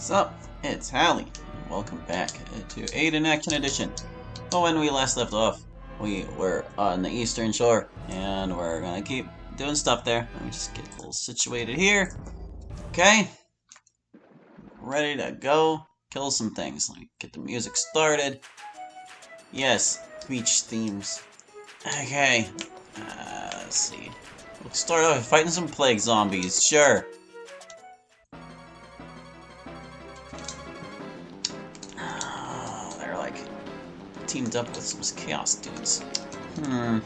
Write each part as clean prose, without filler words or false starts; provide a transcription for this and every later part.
Sup, it's Hallie. Welcome back to Aidyn Action Edition. Well, when we last left off, we were on the Eastern Shore, and we're gonna keep doing stuff there. Let me just get a little situated here. Okay. Ready to go. Kill some things. Let me get the music started. Yes, beach themes. Okay. Let's see. We'll start off fighting some plague zombies. Sure. Teamed up with some chaos dudes. And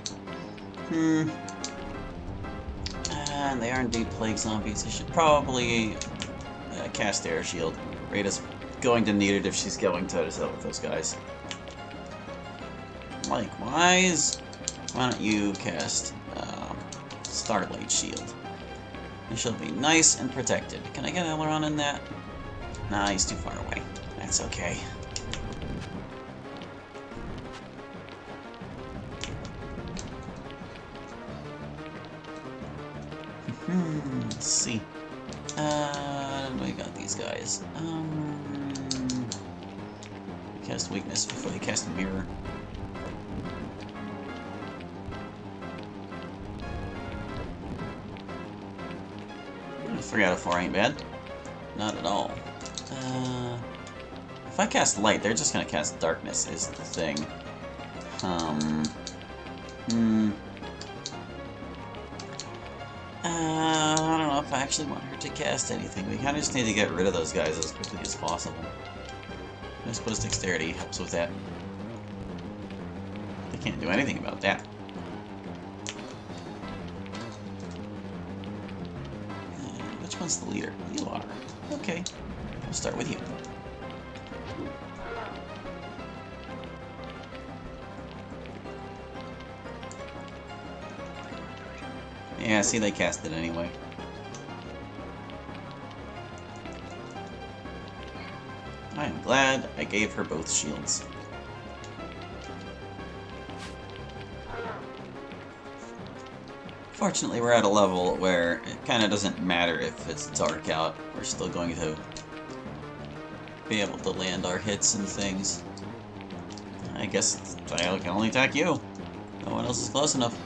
they are indeed plague zombies. I should probably cast air shield. Rita's going to need it if she's going toe-to-toe with those guys. Likewise, why don't you cast Starlight Shield? You shall be nice and protected. Can I get Aileron in that? Nah, he's too far away. That's okay. Let's see. We got these guys. Cast weakness before they cast mirror. I forgot a 4 ain't bad. Not at all. If I cast light, they're just gonna cast darkness is the thing. I don't know if I actually want her to cast anything. We kind of just need to get rid of those guys as quickly as possible. I suppose dexterity helps with that. They can't do anything about that. Which one's the leader? You are. Okay. We'll start with you. Yeah, see, they cast it anyway. I am glad I gave her both shields. Fortunately, we're at a level where it kind of doesn't matter if it's dark out. We're still going to be able to land our hits and things. I guess I can only attack you. No one else is close enough.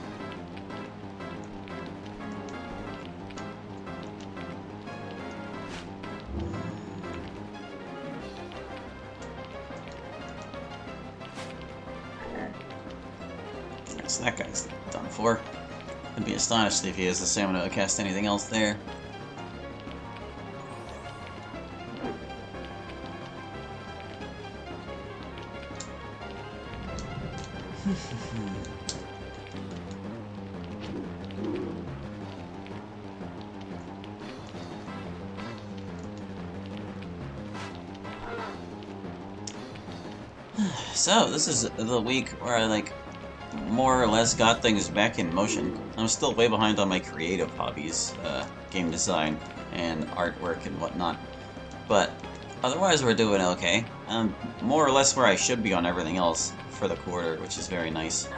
So that guy's done for. I'd be astonished if he has the stamina to cast anything else there. So, this is the week where I, more or less got things back in motion. I'm still way behind on my creative hobbies, game design and artwork and whatnot. But otherwise we're doing okay. More or less where I should be on everything else for the quarter, which is very nice.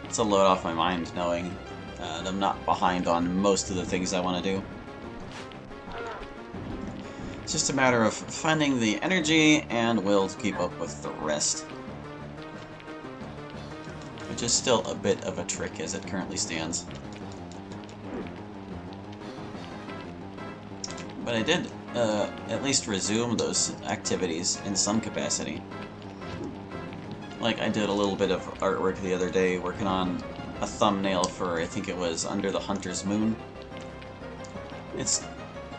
It's a load off my mind knowing that I'm not behind on most of the things I want to do. It's just a matter of finding the energy and will to keep up with the rest. Which is still a bit of a trick as it currently stands. But I did at least resume those activities in some capacity. Like, I did a little bit of artwork the other day working on a thumbnail for, I think it was Under the Hunter's Moon. It's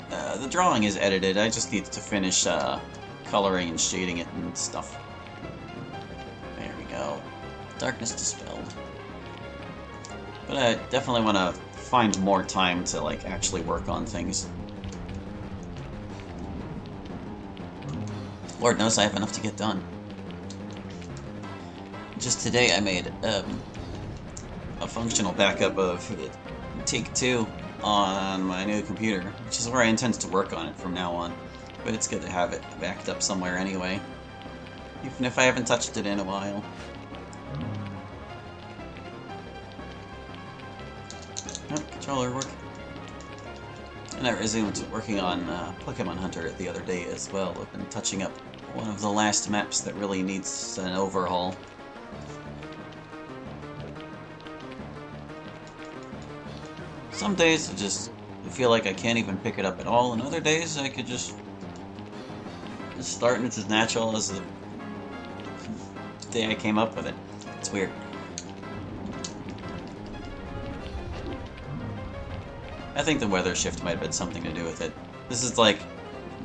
the drawing is edited, I just need to finish coloring and shading it and stuff. There we go. Darkness dispelled. But I definitely want to find more time to, actually work on things. Lord knows I have enough to get done. Just today I made a functional backup of Take 2 on my new computer, which is where I intend to work on it from now on. But it's good to have it backed up somewhere anyway, even if I haven't touched it in a while. Oh, controller work. And I resumed working on Pokemon Hunter the other day as well. I've been touching up one of the last maps that really needs an overhaul. Some days I feel like I can't even pick it up at all, and other days I could just start and it's as natural as the day I came up with it. It's weird. I think the weather shift might have had something to do with it. This is like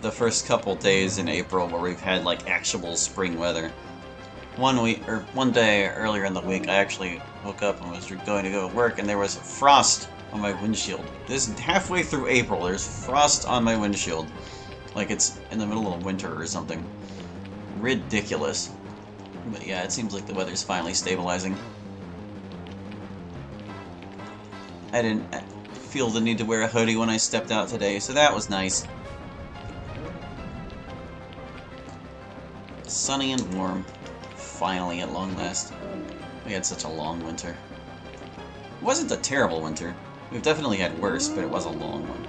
the first couple days in April where we've had like actual spring weather. One day earlier in the week, I actually woke up and was going to go to work, and there was frost on my windshield. This is halfway through April. There's frost on my windshield, like it's in the middle of winter or something. Ridiculous. But yeah, it seems like the weather's finally stabilizing. I didn't feel the need to wear a hoodie when I stepped out today, so that was nice. Sunny and warm. Finally, at long last. We had such a long winter. It wasn't a terrible winter. We've definitely had worse, but it was a long one.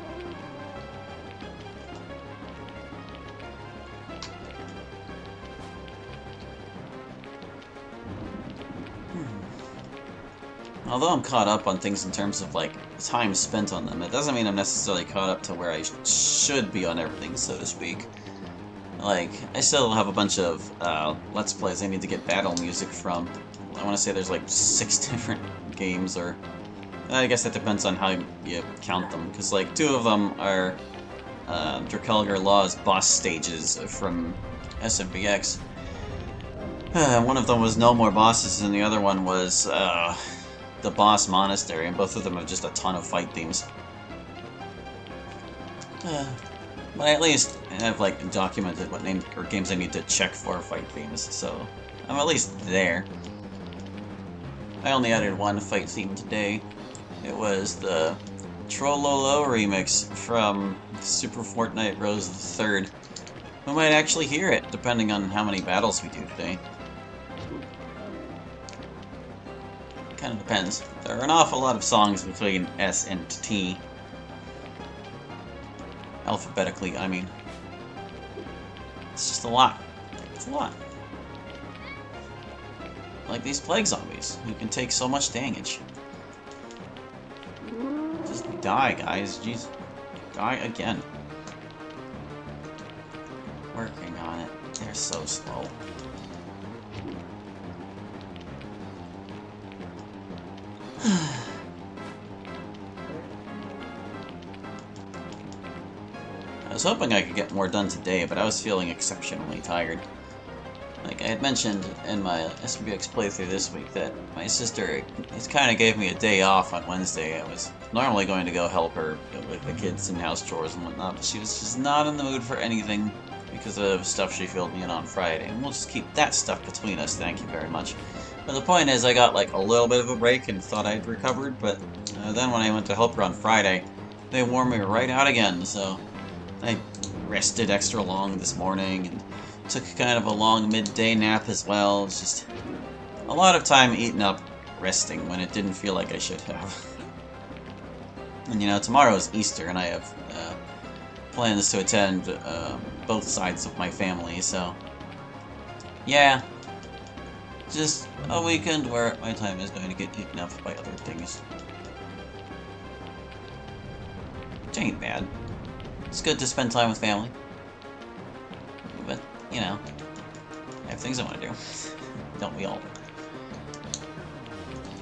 Although I'm caught up on things in terms of, like, time spent on them, it doesn't mean I'm necessarily caught up to where I should be on everything, so to speak. Like, I still have a bunch of Let's Plays I need to get battle music from. I want to say there's like 6 different games, or I guess that depends on how you count them, because like 2 of them are Dracoligar Law's boss stages from SMBX. One of them was No More Bosses, and the other one was the Boss Monastery, and both of them have just a ton of fight themes. But at least I've like documented what games I need to check for fight themes, so I'm at least there. I only added 1 fight theme today. It was the Trollolo remix from Super Fortnite Rose III. We might actually hear it, depending on how many battles we do today. Kinda depends. There are an awful lot of songs between S and T. Alphabetically, I mean. It's just a lot. It's a lot. Like these plague zombies, who can take so much damage. Just die, guys. Jeez. Die again. Working on it. They're so slow. I was hoping I could get more done today, but I was feeling exceptionally tired. Like I had mentioned in my SBX playthrough this week that my sister kind of gave me a day off on Wednesday. I was normally going to go help her with the kids and house chores and whatnot, but she was just not in the mood for anything because of stuff she filled me in on Friday. And we'll just keep that stuff between us, thank you very much. But the point is, I got like a little bit of a break and thought I'd recovered, but then when I went to help her on Friday, they wore me right out again, so I rested extra long this morning and took kind of a long midday nap as well. It's just a lot of time eaten up resting when it didn't feel like I should have. And you know, tomorrow is Easter and I have plans to attend both sides of my family, so yeah, just a weekend where my time is going to get eaten up by other things. Which ain't bad. It's good to spend time with family. But, you know, I have things I want to do. Don't we all?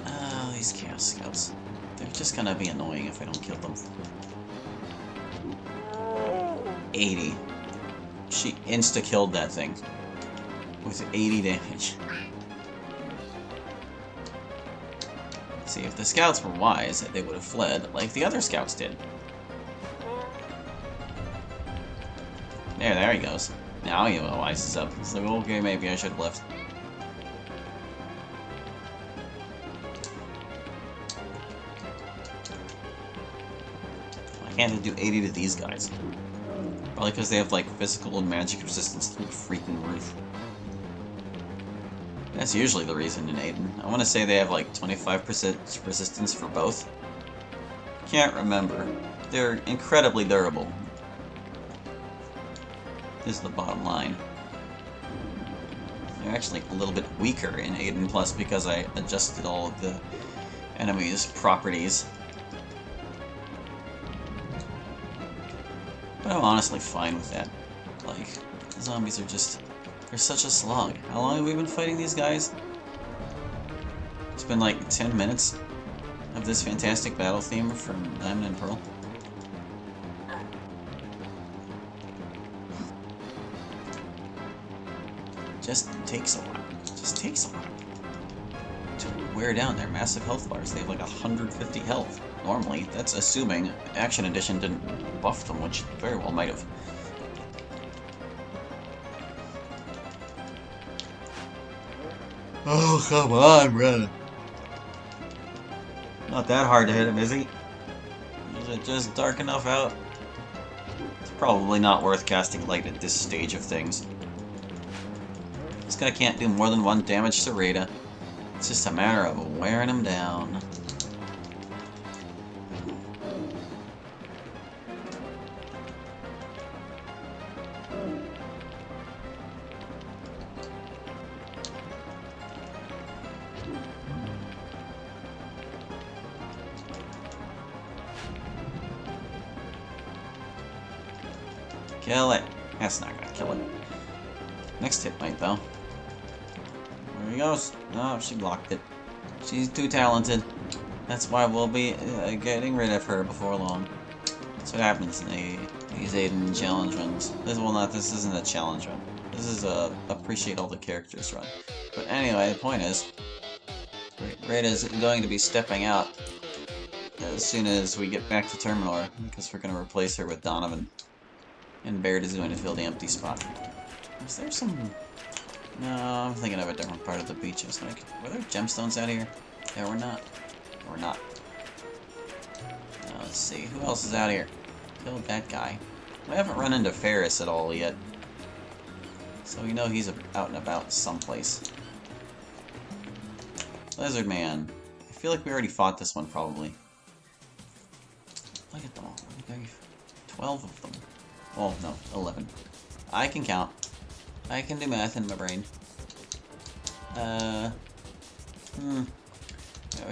Oh, these Chaos Scouts. They're just gonna be annoying if I don't kill them. 80. She insta-killed that thing. With 80 damage. See, if the scouts were wise, they would have fled, like the other scouts did. There he goes. Now he wises up. It's like, okay, maybe I should have left. Why can't I do 80 to these guys? Probably because they have, like, physical and magic resistance through the freaking roof. That's usually the reason in Aidyn. I want to say they have, like, 25% resistance for both. Can't remember. they're incredibly durable. This is the bottom line. They're actually a little bit weaker in Aidyn Plus because I adjusted all of the enemies' properties. But I'm honestly fine with that. Like, the zombies are just... they're such a slog. How long have we been fighting these guys? It's been like 10 minutes of this fantastic battle theme from Diamond and Pearl. Just takes a while. Just takes a while to wear down their massive health bars. They have like 150 health. Normally, that's assuming Action Edition didn't buff them, which very well might have. Oh, come on, brother. Not that hard to hit him, is he? Is it just dark enough out? It's probably not worth casting light at this stage of things. This guy can't do more than 1 damage to Rita. It's just a matter of wearing him down. Kill it. That's not gonna kill it. Next hit might, though. There he goes. No, she blocked it. She's too talented. That's why we'll be getting rid of her before long. That's what happens in these Aidyn challenge runs. This isn't a challenge run. This is a appreciate all the characters run. But anyway, the point is, Rita's going to be stepping out as soon as we get back to Terminor, because we're going to replace her with Donovan. And Baird is going to fill the empty spot. Is there some... No, I'm thinking of a different part of the beach. I was like, were there gemstones out here? There were not. Or not. Let's see, who else is out here? Killed that guy. We haven't run into Ferris at all yet. So we know he's out and about someplace. Lizard Man. I feel like we already fought this one, probably. Look at them all. 12 of them. Oh, no, 11. I can count. I can do math in my brain. I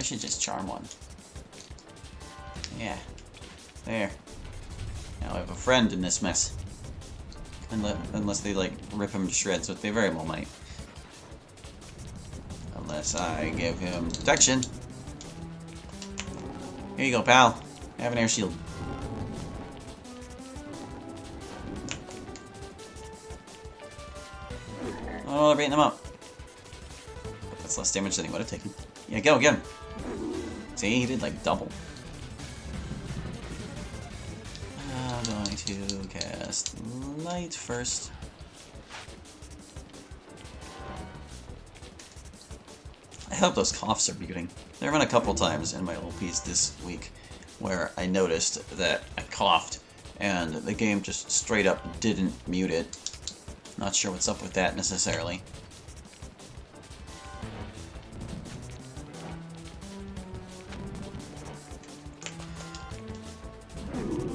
should just charm one. Yeah. There. Now I have a friend in this mess. Unless they, like, rip him to shreds, but they very well might. Unless I give him protection. Here you go, pal. Have an air shield. Oh, they're beating them up. But that's less damage than he would have taken. Yeah, go, get him. See, he did like double. I'm going to cast Light first. I hope those coughs are muting. There have been a couple times in my LPs this week where I noticed that I coughed and the game just straight up didn't mute it. Not sure what's up with that necessarily.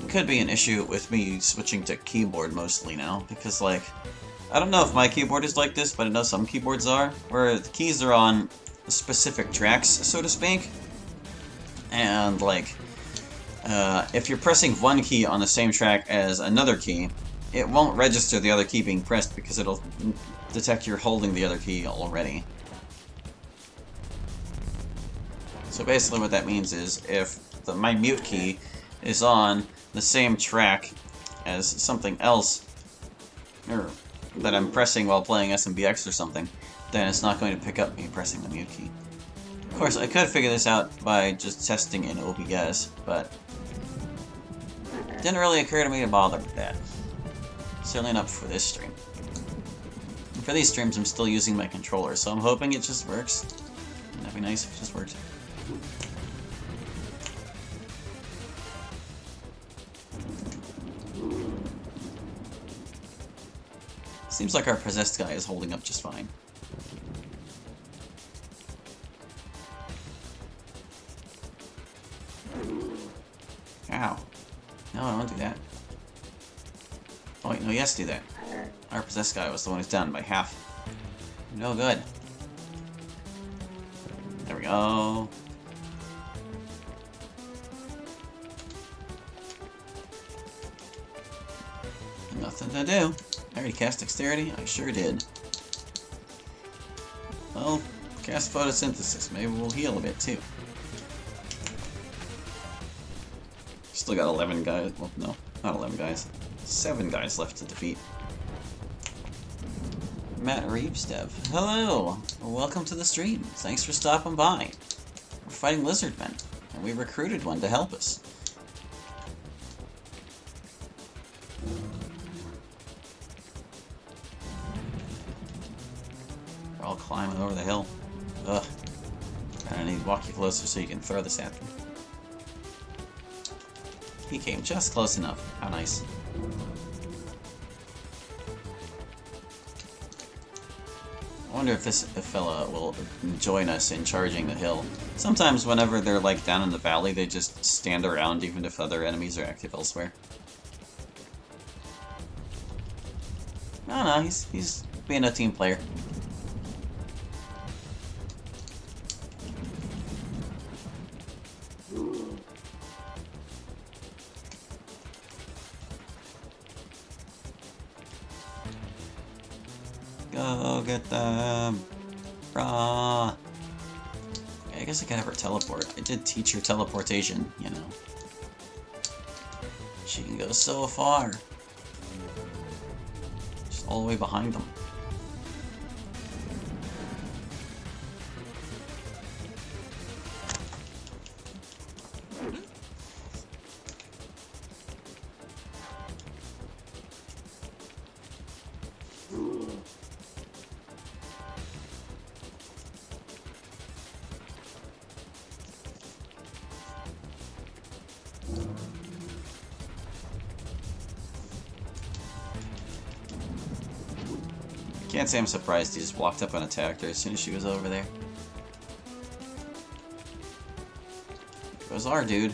Could be an issue with me switching to keyboard mostly now, because like, I don't know if my keyboard is like this, but I know some keyboards are, where the keys are on specific tracks, so to speak, and like, if you're pressing one key on the same track as another key, it won't register the other key being pressed because it'll detect you're holding the other key already. So basically what that means is if my mute key is on the same track as something else or that I'm pressing while playing SMBX or something, then it's not going to pick up me pressing the mute key. Of course, I could figure this out by just testing in OBS, but it didn't really occur to me to bother with that. Certainly not for this stream. And for these streams, I'm still using my controller, so I'm hoping it just works. That'd be nice if it just worked. Seems like our possessed guy is holding up just fine. Ow. No, I won't do that. Oh wait, no, yes, do that. Our possessed guy was the one who's down by half. No good. There we go. Nothing to do. I already cast Dexterity? I sure did. Well, cast Photosynthesis. Maybe we'll heal a bit, too. Still got 11 guys. Well, no, not 11 guys. 7 guys left to defeat. Matt Reeves Dev. Hello! Welcome to the stream. Thanks for stopping by. We're fighting lizardmen, and we recruited one to help us. We're all climbing over the hill. Ugh. I need to walk you closer so you can throw this at me. He came just close enough. How nice. I wonder if this fella will join us in charging the hill. Sometimes whenever they're like down in the valley, they just stand around even if other enemies are active elsewhere. No, he's being a team player. Go get them! Rah! Okay, I guess I can have her teleport. I did teach her teleportation, you know. She can go so far. Just all the way behind them. Can't say I'm surprised he just walked up and attacked her as soon as she was over there. Goes our dude.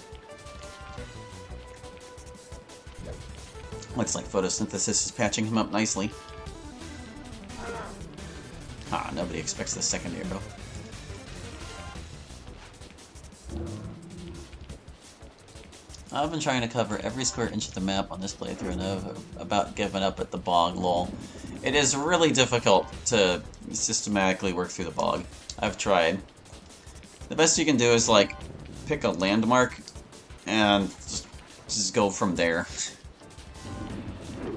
Looks like photosynthesis is patching him up nicely. Ah, nobody expects the second arrow. I've been trying to cover every square inch of the map on this playthrough and I've about given up at the bog, lol. It is really difficult to systematically work through the bog. I've tried. The best you can do is, like, pick a landmark and just go from there.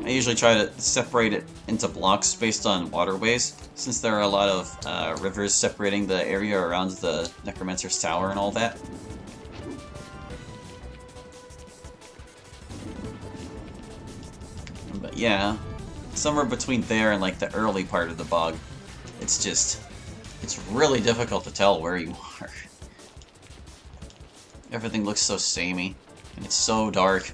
I usually try to separate it into blocks based on waterways, since there are a lot of rivers separating the area around the Necromancer's Tower and all that. But yeah, somewhere between there and like the early part of the bog, it's really difficult to tell where you are. Everything looks so samey, and it's so dark.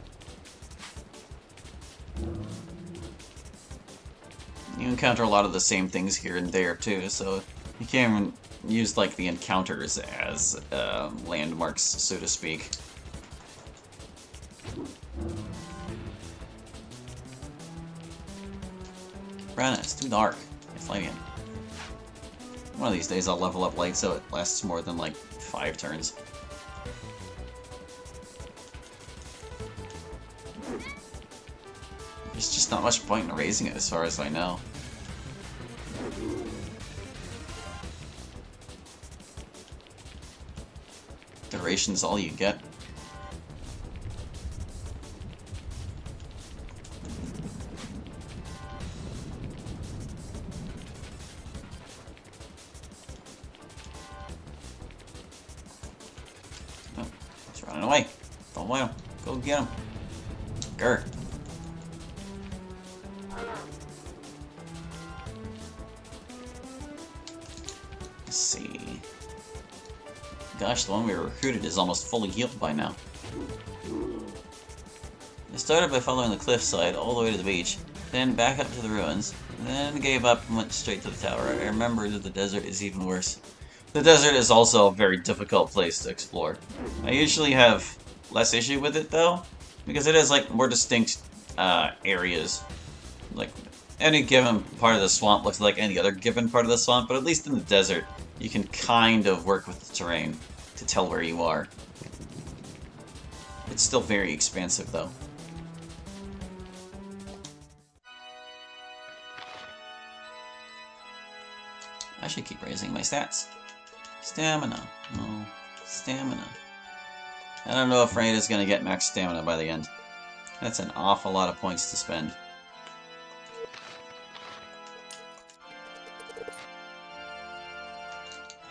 You encounter a lot of the same things here and there too, so you can't even use like the encounters as landmarks, so to speak. Brenna, it's too dark. It's lighting. One of these days I'll level up light so it lasts more than like 5 turns. There's just not much point in raising it as far as I know. Duration's all you get. Oh, he's running away. Don't let him. Go get him. Grr. Let's see. Gosh, the one we recruited is almost fully healed by now. I started by following the cliffside all the way to the beach, then back up to the ruins, then gave up and went straight to the tower. I remember that the desert is even worse. The desert is also a very difficult place to explore. I usually have less issue with it though, Because it has, like, more distinct areas. Like, any given part of the swamp looks like any other given part of the swamp, but at least in the desert, you can kind of work with the terrain to tell where you are. It's still very expansive, though. I should keep raising my stats. Stamina. Oh, stamina. I don't know if Raid is going to get max stamina by the end. That's an awful lot of points to spend.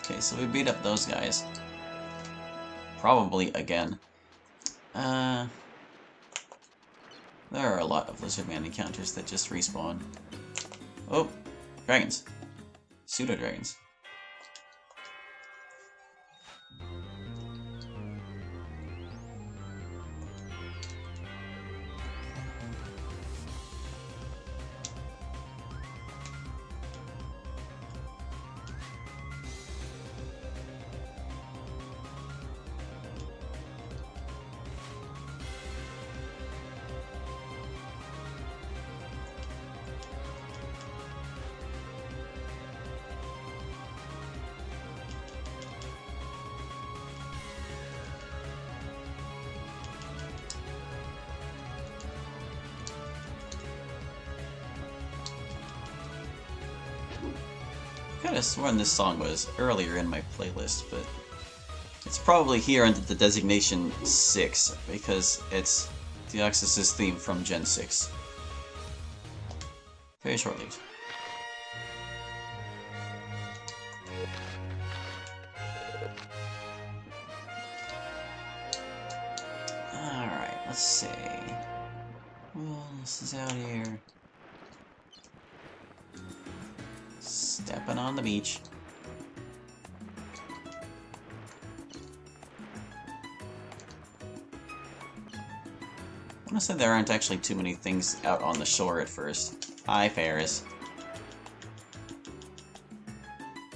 Okay, so we beat up those guys. Probably again. There are a lot of Lizardman encounters that just respawn. Oh, dragons. Pseudo-dragons. I could have sworn this song was earlier in my playlist, but it's probably here under the designation 6, because it's Deoxys' theme from Gen 6. Very short-lived. Alright, let's see. Well, this is out here. Stepping on the beach. I want to say there aren't actually too many things out on the shore at first. Hi, Ferris.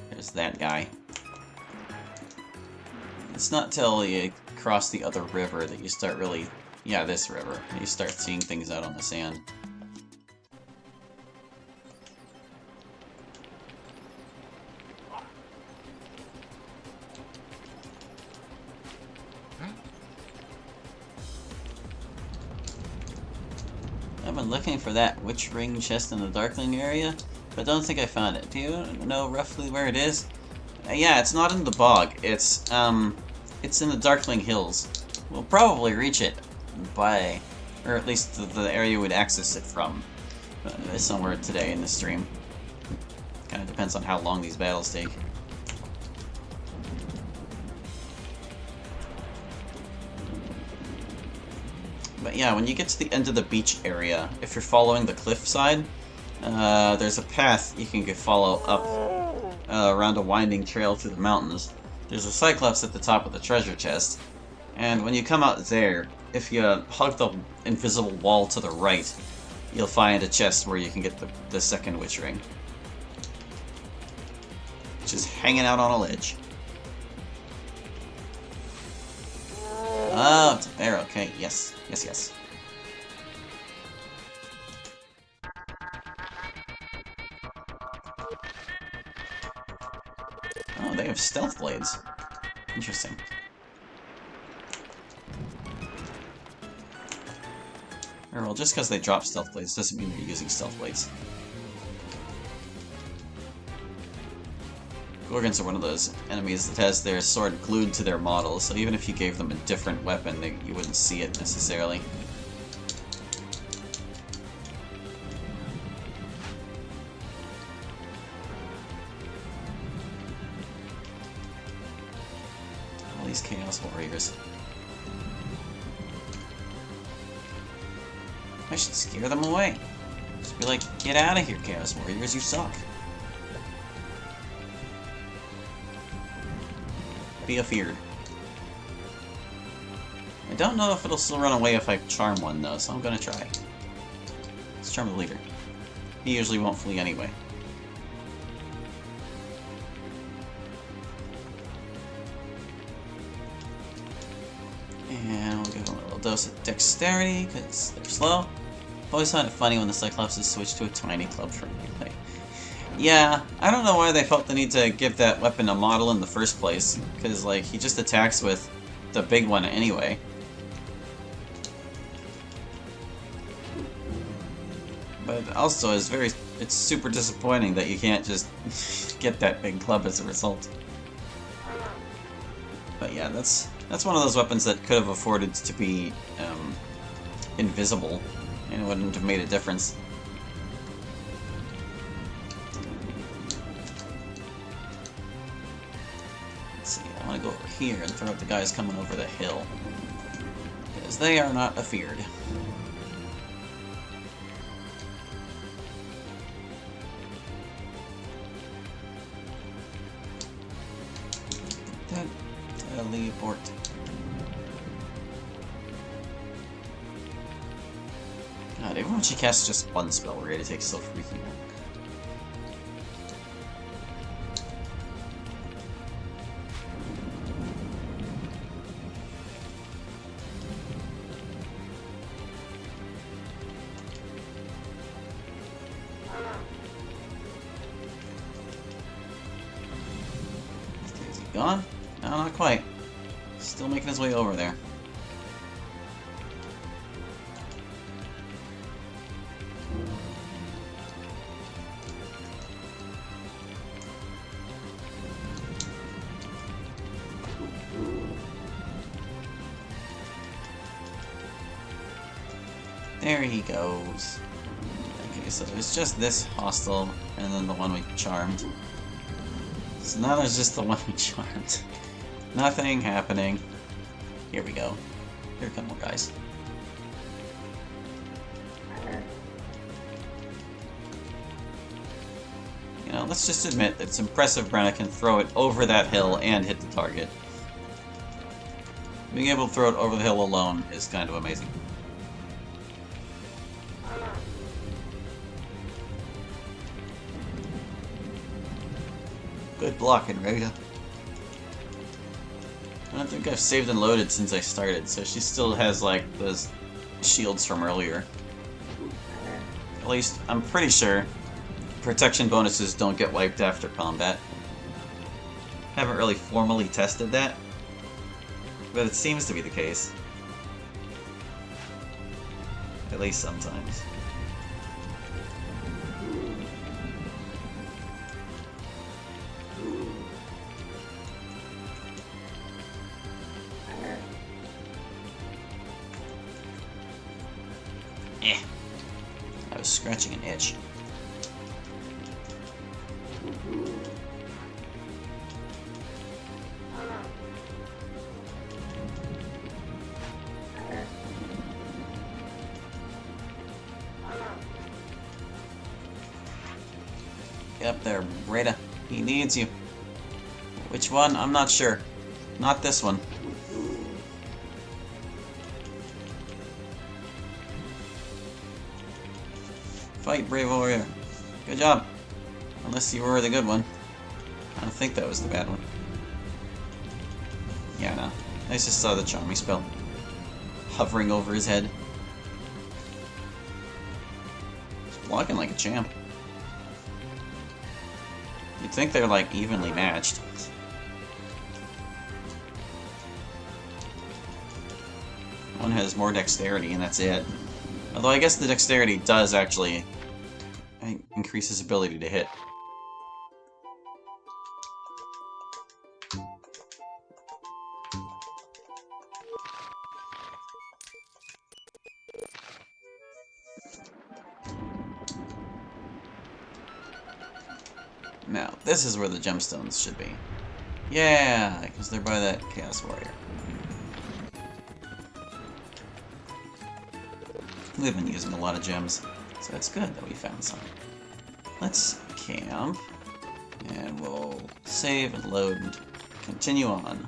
There's that guy. It's not till you cross the other river that you start really... Yeah, this river. You start seeing things out on the sand. I've been looking for that witch ring chest in the Darkling area, but don't think I found it. Do you know roughly where it is? Yeah, it's not in the bog. It's in the Darkling Hills. We'll probably reach it by, or at least the area we'd access it from, somewhere today in the stream. Kind of depends on how long these battles take. But yeah, when you get to the end of the beach area, if you're following the cliff side, there's a path you can follow up around a winding trail through the mountains. There's a Cyclops at the top of the treasure chest, and when you come out there, if you hug the invisible wall to the right, you'll find a chest where you can get the second witch ring. Which is hanging out on a ledge. Oh, it's a bear, okay, yes, yes, yes. Oh, they have stealth blades. Interesting. Or, well, just because they drop stealth blades doesn't mean they're using stealth blades. Gorgons are one of those enemies that has their sword glued to their model, so even if you gave them a different weapon, you wouldn't see it necessarily. All these Chaos Warriors. I should scare them away. Just be like, get out of here, Chaos Warriors, you suck. Be afeared. I don't know if it'll still run away if I charm one, though, so I'm gonna try. Let's charm the leader. He usually won't flee anyway. And we'll give him a little dose of dexterity, because they're slow. I've always found it funny when the Cyclopses switch to a tiny club for melee. Yeah, I don't know why they felt the need to give that weapon a model in the first place, because, like, he just attacks with the big one anyway. But also, it's super disappointing that you can't just get that big club as a result. But yeah, that's one of those weapons that could have afforded to be invisible, and it wouldn't have made a difference. Let's see, I want to go over here and throw out the guys coming over the hill, because they are not afeared. Teleport. God, even when she casts just one spell, we're gonna take so freaking long. Is he gone? No, not quite. Still making his way over there. There he goes. Okay, so there's just this hostile, and then the one we charmed. So now there's just the one we charmed. Nothing happening. Here we go. Here come more guys. You know, let's just admit that it's impressive Brenna can throw it over that hill and hit the target. Being able to throw it over the hill alone is kind of amazing. Good blocking, Rita. I don't think I've saved and loaded since I started, so she still has, like, those shields from earlier. At least, I'm pretty sure protection bonuses don't get wiped after combat. Haven't really formally tested that, but it seems to be the case. At least sometimes. I was scratching an itch. Get up there, Rita. He needs you. Which one? I'm not sure. Not this one. Fight, brave warrior. Good job. Unless you were the good one. I don't think that was the bad one. Yeah, no. I just saw the charming spell hovering over his head. He's blocking like a champ. You'd think they're like evenly matched. One has more dexterity and that's it. Although I guess the dexterity does actually increase his ability to hit. Now, this is where the gemstones should be. Yeah, because they're by that Chaos Warrior. We've been using a lot of gems, so it's good that we found some. Let's camp, and we'll save and load and continue on.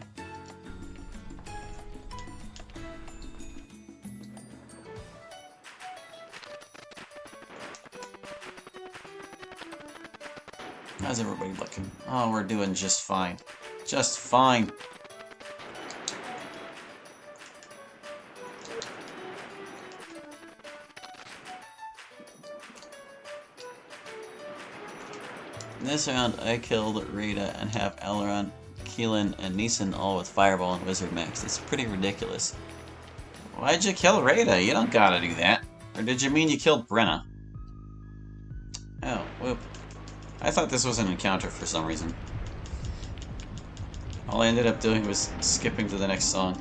How's everybody looking? Oh, we're doing just fine. Just fine. In this round, I killed Rita and have Elrond, Keelan, and Neeson all with Fireball and Wizard Max. It's pretty ridiculous. Why'd you kill Rita? You don't gotta do that. Or did you mean you killed Brenna? Oh, whoop. I thought this was an encounter for some reason. All I ended up doing was skipping to the next song.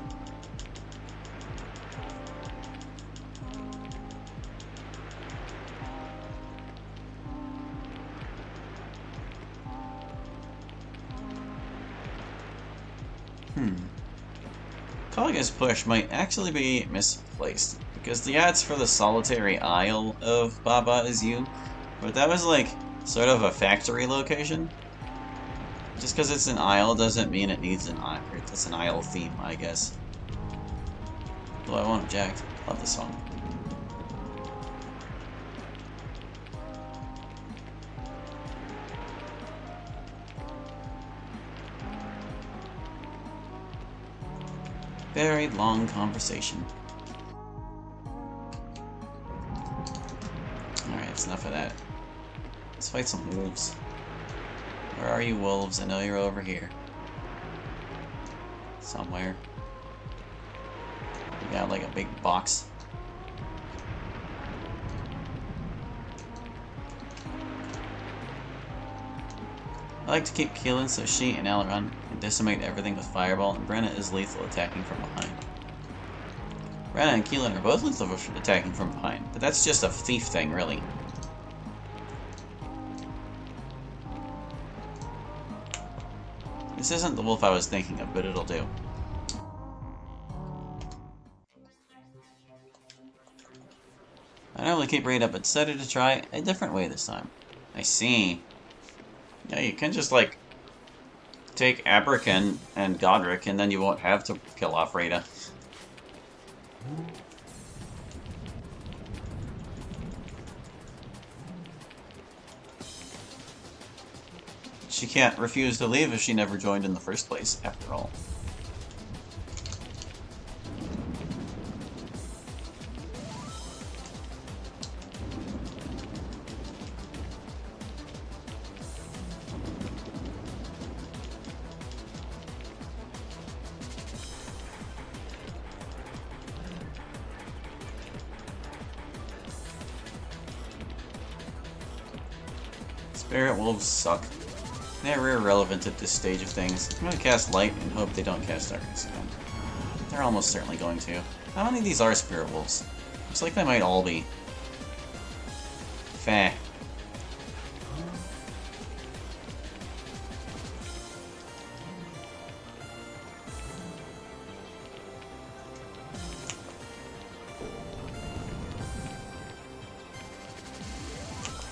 Calling his push might actually be misplaced, because the odds for the solitary isle of Baba is you, but that was like sort of a factory location. Just because it's an isle doesn't mean it needs an isle. It's an isle theme, I guess. Though I won't object. Love this song. Very long conversation. Alright, it's enough of that. Let's fight some wolves. Where are you, wolves? I know you're over here. Somewhere. You got like a big box. I like to keep Keelan so she and Elrond can decimate everything with Fireball, and Brenna is lethal attacking from behind. Brenna and Keelan are both lethal attacking from behind, but that's just a thief thing, really. This isn't the wolf I was thinking of, but it'll do. I normally keep Rita, but decided to try a different way this time. I see. Yeah, you can just, like, take Abrakan and Godric, and then you won't have to kill off Rita. She can't refuse to leave if she never joined in the first place, after all. Spirit wolves suck. They're irrelevant at this stage of things. I'm gonna cast Light and hope they don't cast Darkness again. They're almost certainly going to. How many of these are Spirit Wolves? Looks like they might all be. Feh.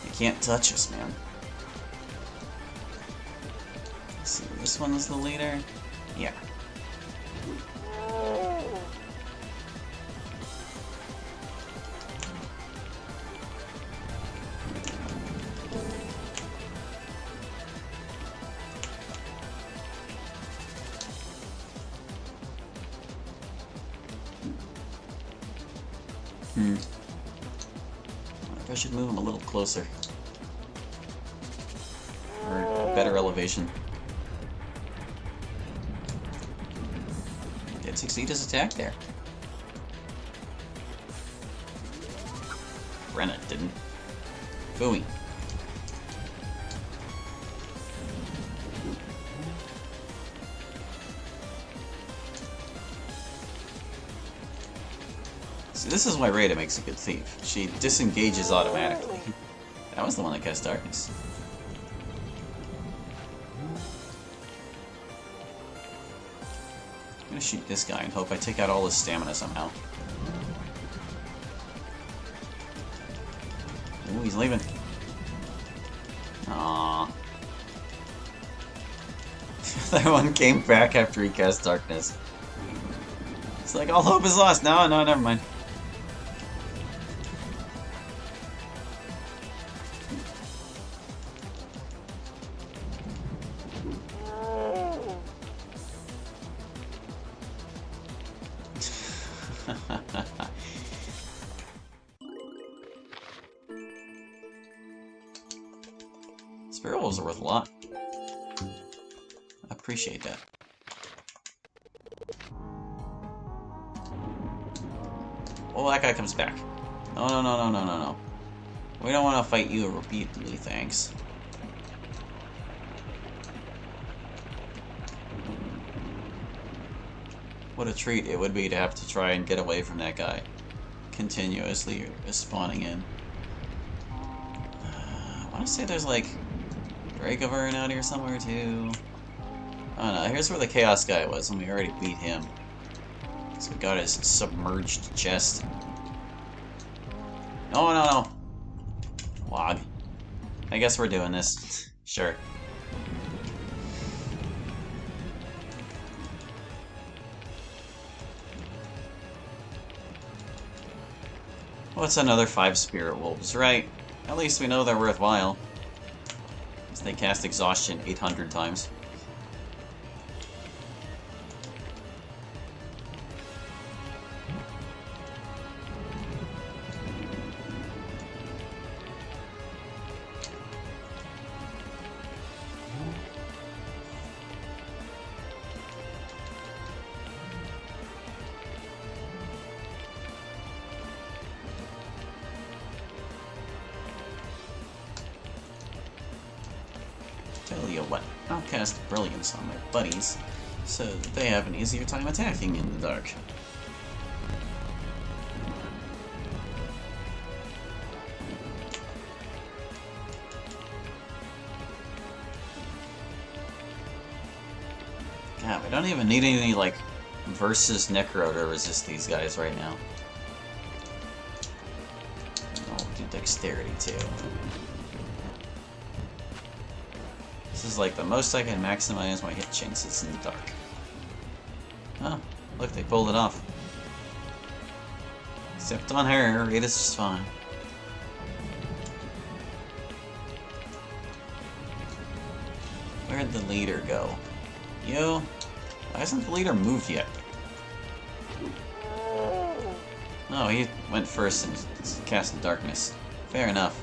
You can't touch us, man. So this one's the leader? Yeah. I should move him a little closer. For better elevation. Did succeed his attack there. Brenna didn't. Phooey. See, this is why Rita makes a good thief. She disengages automatically. That was the one that cast Darkness. I'm gonna shoot this guy and hope I take out all his stamina somehow. Ooh, he's leaving. Aww. That one came back after he cast Darkness. It's like, all hope is lost. No, never mind. Spirit Wolves are worth a lot. I appreciate that. Oh, that guy comes back. No, no, no, no, no, no, no. We don't want to fight you repeatedly, thanks. What a treat it would be to have to try and get away from that guy. Continuously spawning in. I want to say there's like Dracovern out here somewhere too. Oh no, here's where the Chaos guy was, and we already beat him. So we got his submerged chest. No, no, no. Log. I guess we're doing this. Sure. What's another 5 Spirit Wolves, right? At least we know they're worthwhile. Because they cast Exhaustion 800 times. Tell you what, I'll cast Brilliance on my buddies, so that they have an easier time attacking in the dark. God, we don't even need any, like, versus Necro to resist these guys right now. Oh, we'll do Dexterity, too. This is like the most I can maximize my hit chances in the dark. Oh, look, they pulled it off. Except on her, Rita's just fine. Where'd the leader go? You? Why hasn't the leader moved yet? Oh, he went first and cast Darkness. Fair enough.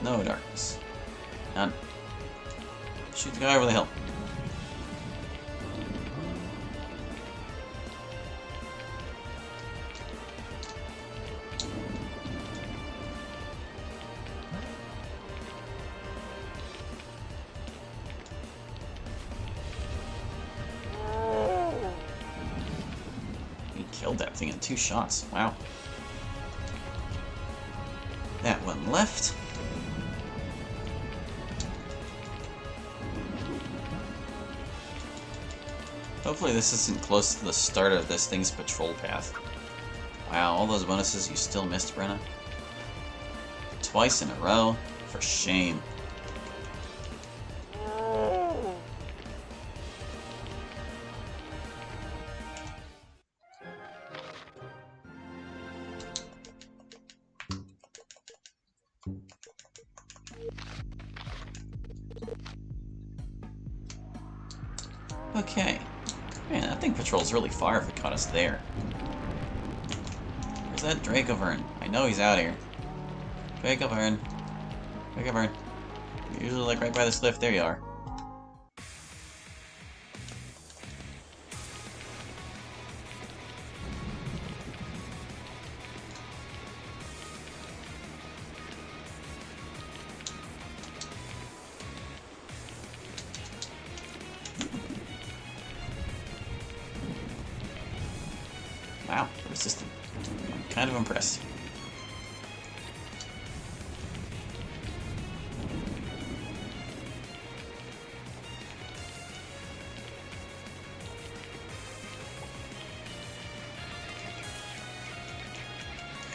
No darkness. None. Shoot the guy over the hill. He killed that thing in 2 shots. Wow. That one left. Hopefully this isn't close to the start of this thing's patrol path. Wow, all those bonuses you still missed, Brenna. Twice in a row? For shame. Okay. Man, that thing patrols really far if it caught us there. Where's that Dracovern? I know he's out here. Dracovern. Dracovern. You're usually like right by this cliff. There you are. Wow, resistant. I'm kind of impressed.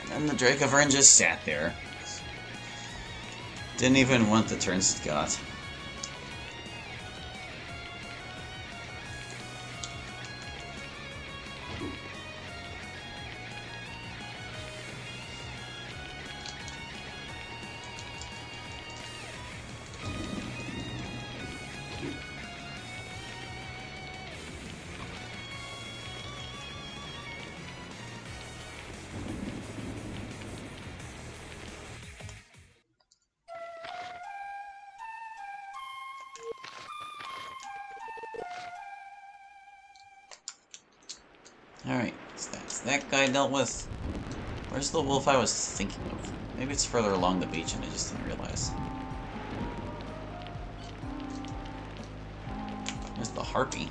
And then the Dracovern just sat there. Didn't even want the turns it got. Alright, so that's that guy dealt with. Where's the wolf I was thinking of? Maybe it's further along the beach and I just didn't realize. There's the harpy.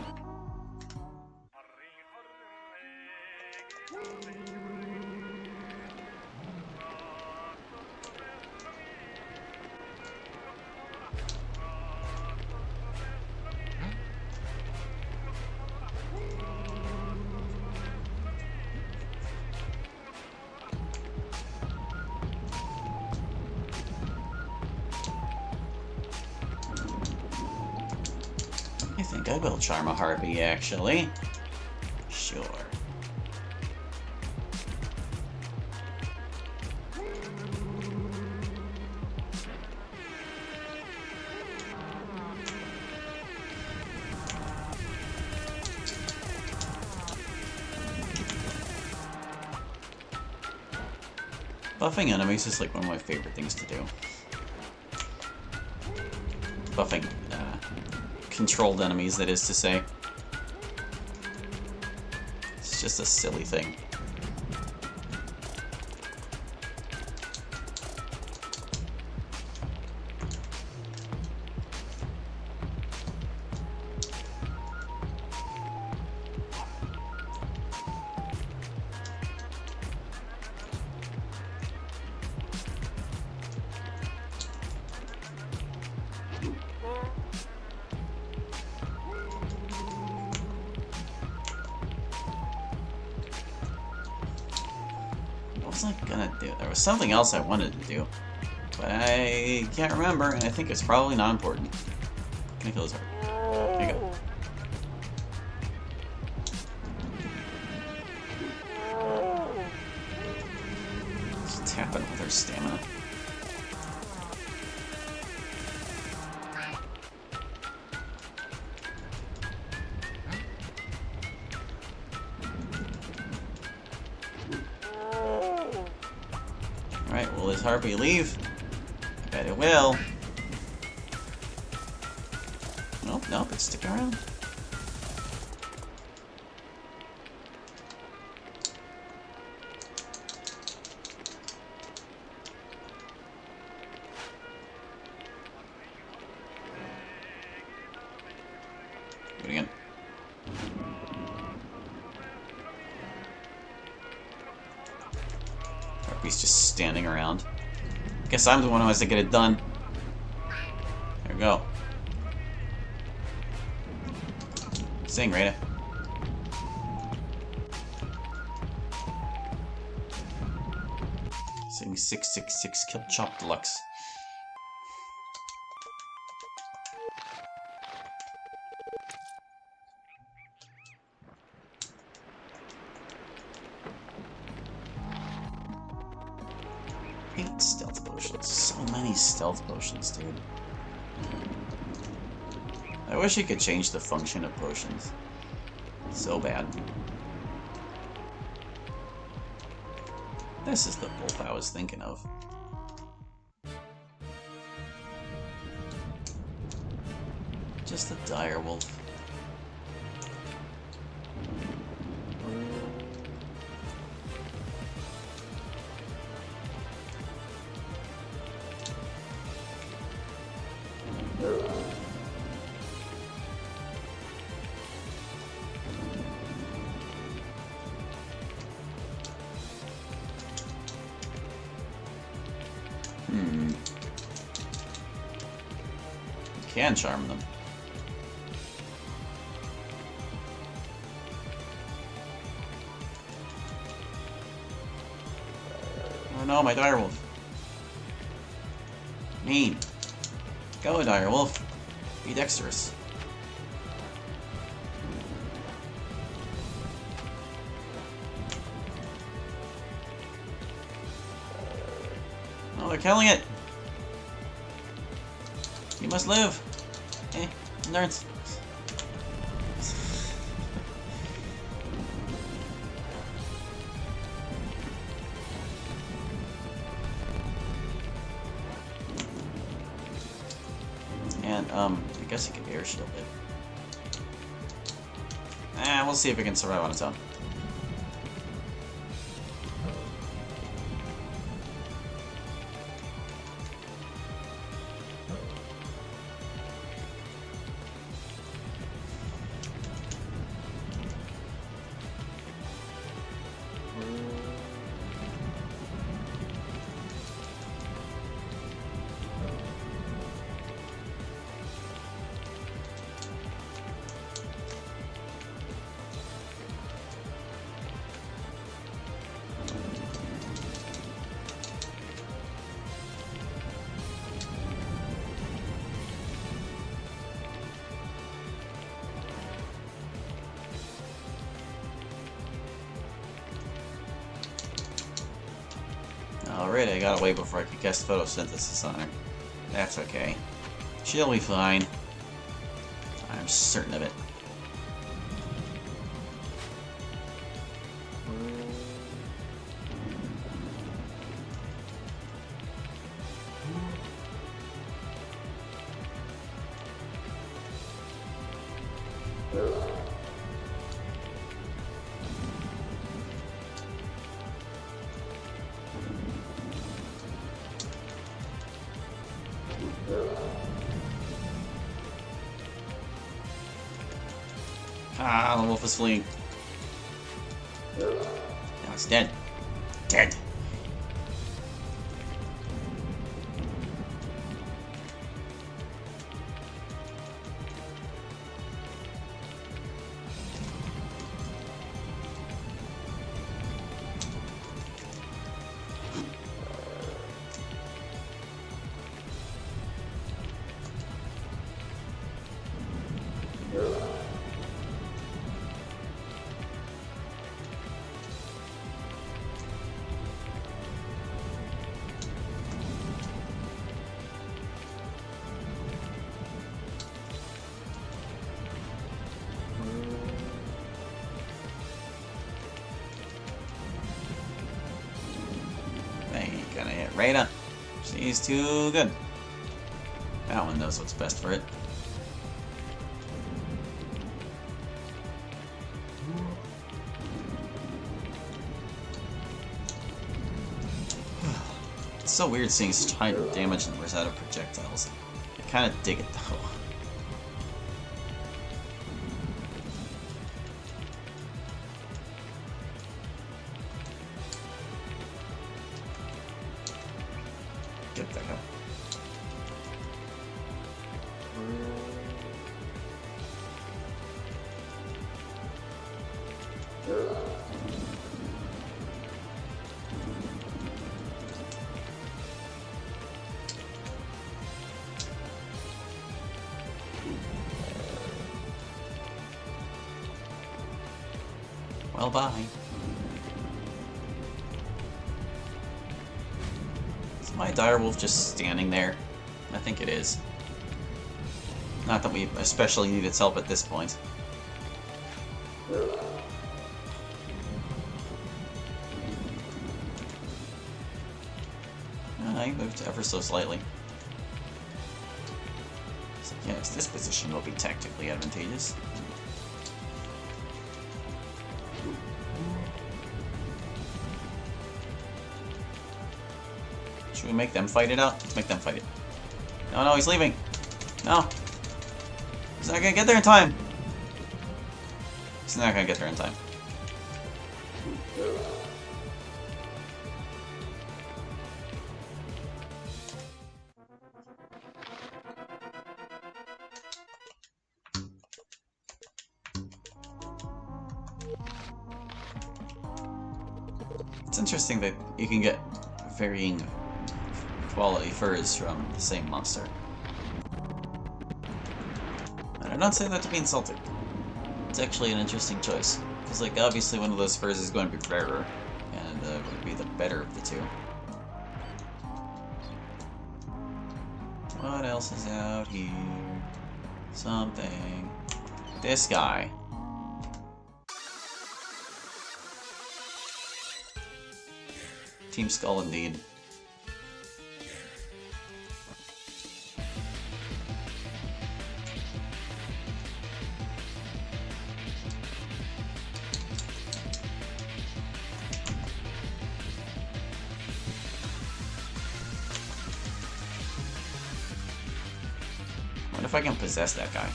I think I will charm a harpy, actually. Sure. Buffing enemies is like one of my favorite things to do. Buffing controlled enemies, that is to say. It's just a silly thing. What was I gonna do? There was something else I wanted to do, but I can't remember, and I think it's probably not important. Can I kill this heart? There you go. Just tapping with her stamina. Alright, will this harpy leave? I bet it will. Nope, nope, it's sticking around. Do it again. Harpy's just standing around. Guess I'm the one who has to get it done. There we go. Sing, Rita. Sing 666 Kill Chop Deluxe. Eight stealth potions. So many stealth potions, dude. I wish you could change the function of potions. So bad. This is the wolf I was thinking of. Just a dire wolf. You can charm them. Oh no, my direwolf. Mean. Go, direwolf. Be dexterous. Oh, they're killing it. You must live. Nerds. And, I guess it can air shield it. We'll see if it can survive on its own. Alright, I got away before I could cast photosynthesis on her. That's okay. She'll be fine. I'm certain of it. Ah, the wolf is fleeing. Now it's dead. Dead. Ain't gonna hit Rada. She's too good. That one knows what's best for it. It's so weird seeing such high damage numbers out of projectiles. I kinda dig it though. Get the hell. Well, bye. Is my direwolf just standing there? I think it is. Not that we especially need its help at this point. I moved ever so slightly. So yes, this position will be tactically advantageous. Should we make them fight it out? Let's make them fight it. No, no, he's leaving. No. He's not gonna get there in time. He's not gonna get there in time. It's interesting that you can get varying quality furs from the same monster. And I'm not saying that to be insulting. It's actually an interesting choice. Because, like, obviously one of those furs is going to be rarer, and would be the better of the two. What else is out here? Something. This guy. Team Skull, indeed. What if I can possess that guy?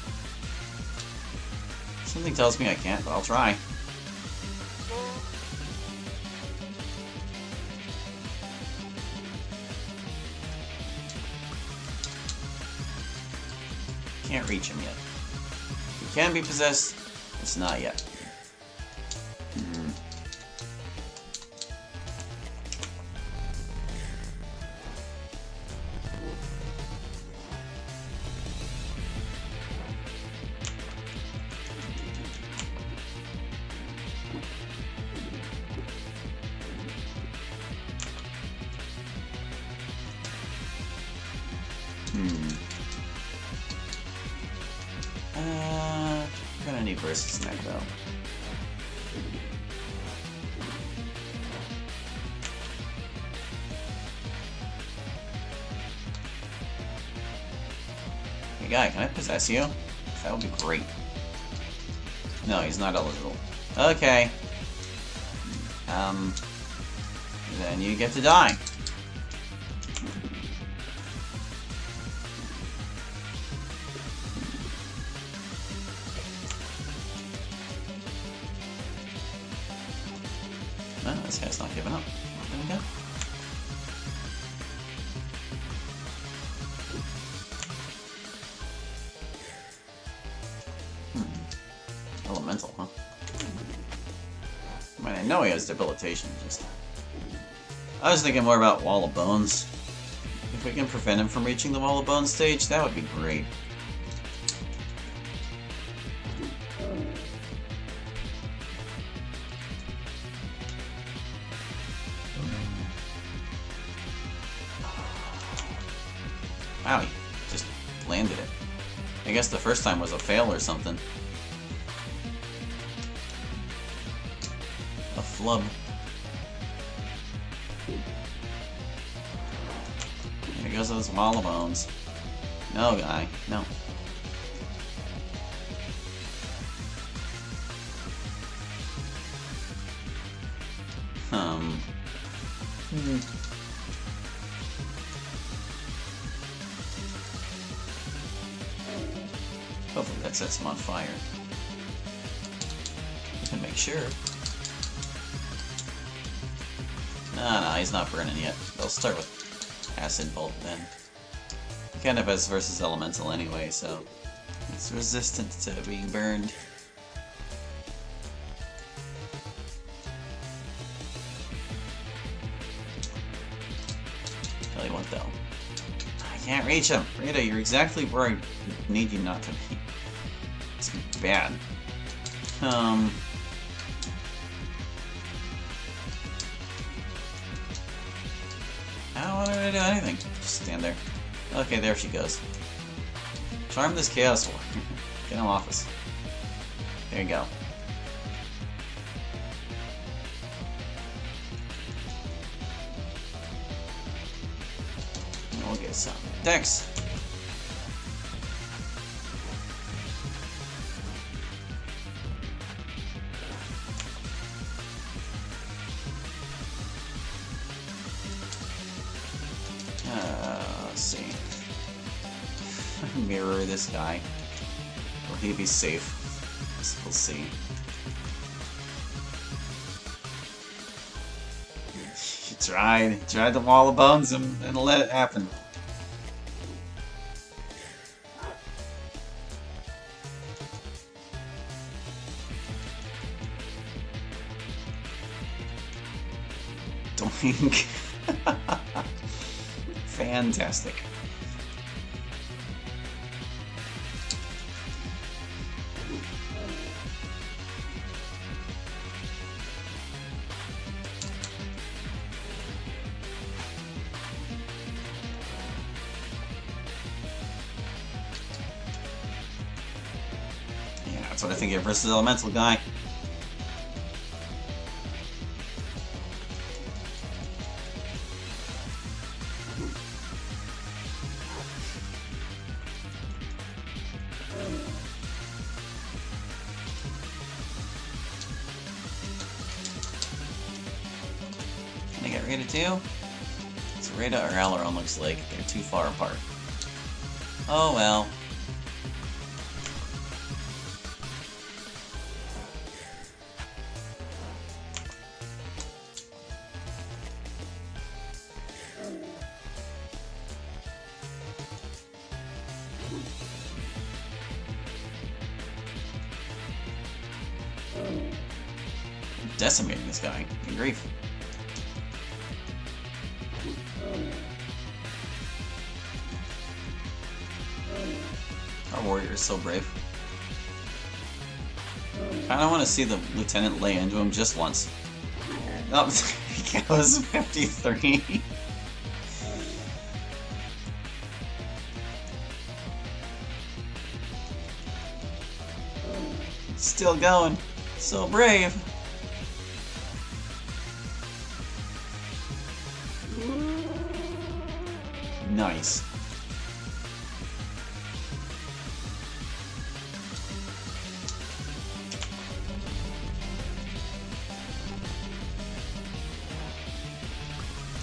Something tells me I can't, but I'll try. Can't reach him yet. He can be possessed, it's not yet. We're gonna need versus neck though. Hey guy, can I possess you? That would be great. No, he's not eligible. Okay. Then you get to die. No, this guy's not giving up. There we go. Elemental, huh? I mean, I know he has debilitation, just... I was thinking more about Wall of Bones. If we can prevent him from reaching the Wall of Bones stage, that would be great. Wow, he just landed it. I guess the first time was a fail or something. A flub. Here goes those Wall of Bones. No, guy. No. Hopefully that sets him on fire. You can make sure. No, he's not burning yet. They'll start with Acid Bolt then. He kind of has versus Elemental anyway, so it's resistant to being burned. Tell you what though. I can't reach him! Rita, you're exactly where I need you not to be. It's bad. I don't want her to do anything. Just stand there. Okay, there she goes. Charm this Chaos War. Get him off us. There you go. And we'll get some Dex. Let's see. Mirror this guy. Will he be safe? We'll see. He tried the Wall of Bones and let it happen. Doink. Fantastic. Yeah, that's what I think of versus Elemental guy. Can I get Rita too? So Rita or Aileron looks like they're too far apart. Oh well. Decimating this guy. Good grief. Our warrior is so brave. I don't want to see the lieutenant lay into him just once. Oh, he goes 53. Still going. So brave. Nice.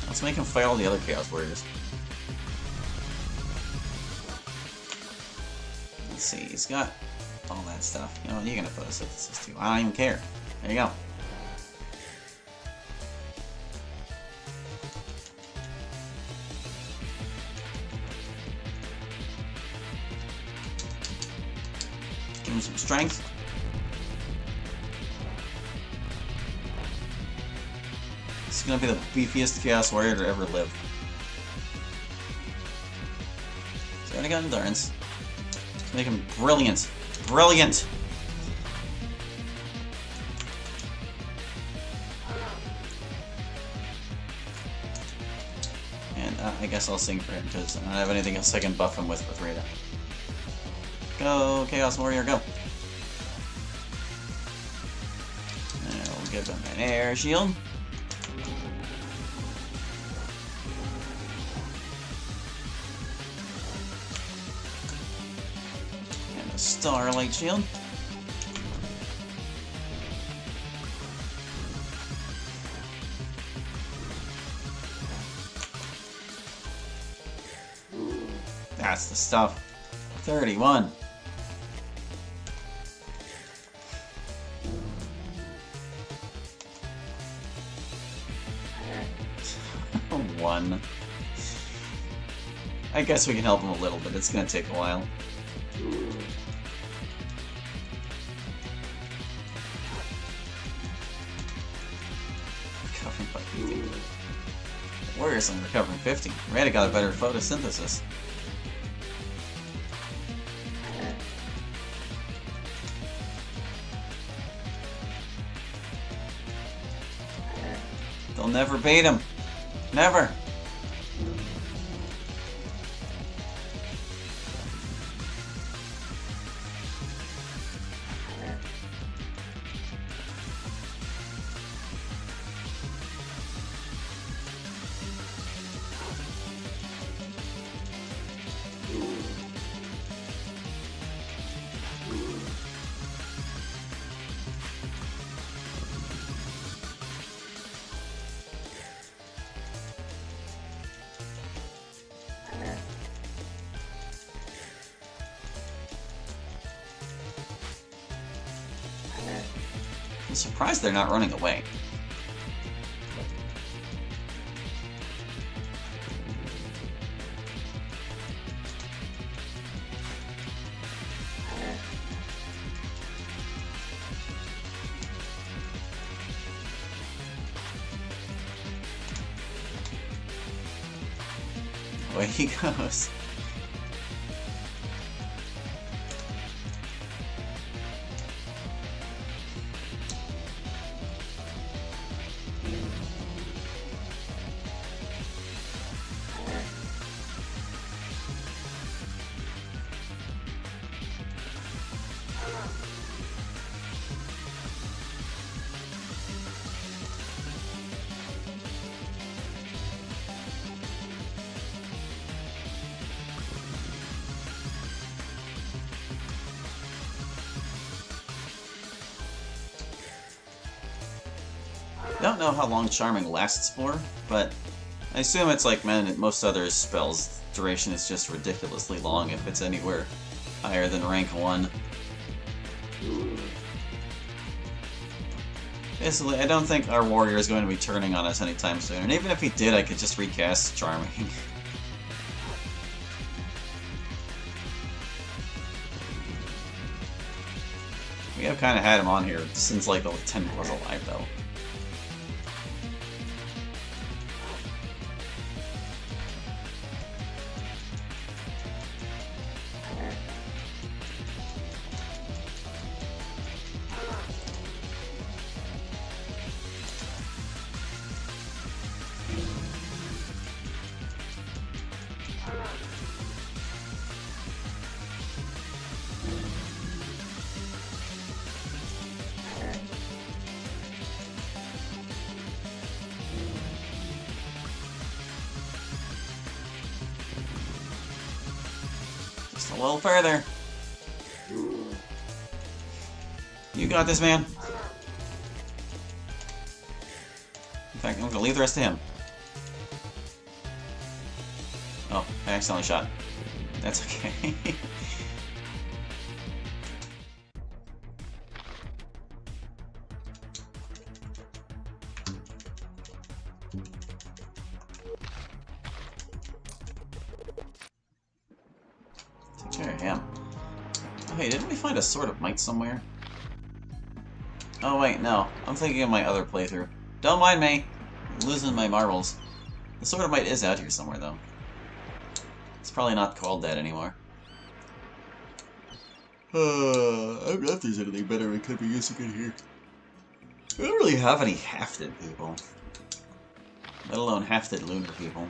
Let's make him fight all the other Chaos Warriors. Let's see, he's got all that stuff. You know what, you're gonna photosynthesis too. I don't even care. There you go. Give him some strength. This is gonna be the beefiest Chaos Warrior to ever live. He's already got endurance. Let's make him brilliant. Brilliant! And I guess I'll sing for him because I don't have anything else I can buff him with Rita. Go, Chaos Warrior, go! And we'll give him an air shield. And a Starlight shield. That's the stuff. 31. One. I guess we can help him a little bit. It's gonna take a while. Recovering by 50. Warriors on recovering 50. Rita got a better photosynthesis. They'll never beat him. Never. I'm surprised they're not running away. Away he goes. I don't know how long Charming lasts for, but I assume it's like most other spells. Duration is just ridiculously long if it's anywhere higher than rank 1. Basically, I don't think our warrior is going to be turning on us anytime soon, and even if he did, I could just recast Charming. We have kind of had him on here since like the lieutenant was alive, though. Just a little further. You got this, man. In fact, I'm gonna leave the rest to him. Oh, I accidentally shot. That's okay. Take care of him. Oh, hey, didn't we find a Sword of Might somewhere? Oh wait, no. I'm thinking of my other playthrough. Don't mind me. I'm losing my marbles. The Sword of Might is out here somewhere, though. It's probably not called that anymore. I don't know if there's anything better we could be using in here. We don't really have any hafted people. Let alone hafted lunar people.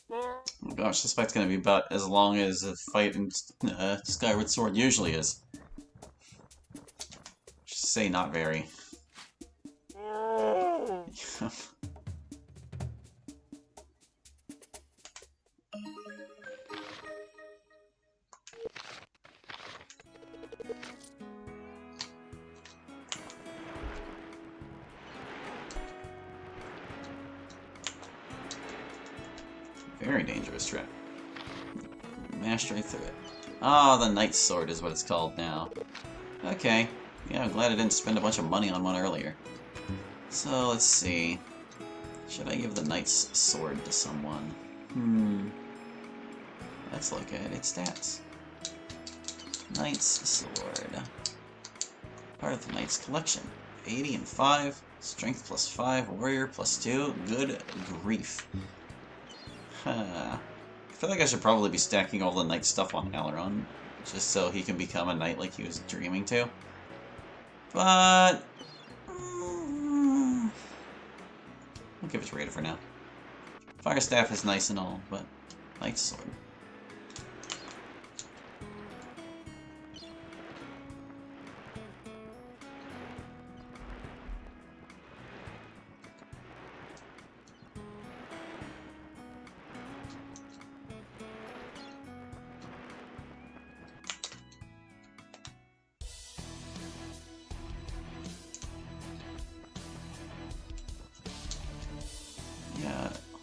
Oh gosh, this fight's gonna be about as long as a fight in Skyward Sword usually is. Just say not very. Very dangerous trap. Mash right through it. Oh, the Knight's Sword is what it's called now. Okay. Yeah, I'm glad I didn't spend a bunch of money on one earlier. So, let's see. Should I give the Knight's Sword to someone? Let's look at its stats. Knight's Sword. Part of the Knight's collection. 80 and 5. Strength plus 5. Warrior plus 2. Good grief. I feel like I should probably be stacking all the knight stuff on Aileron, just so he can become a knight like he was dreaming to. But I'll give it to Rita for now. Fire Staff is nice and all, but Knight's Sword.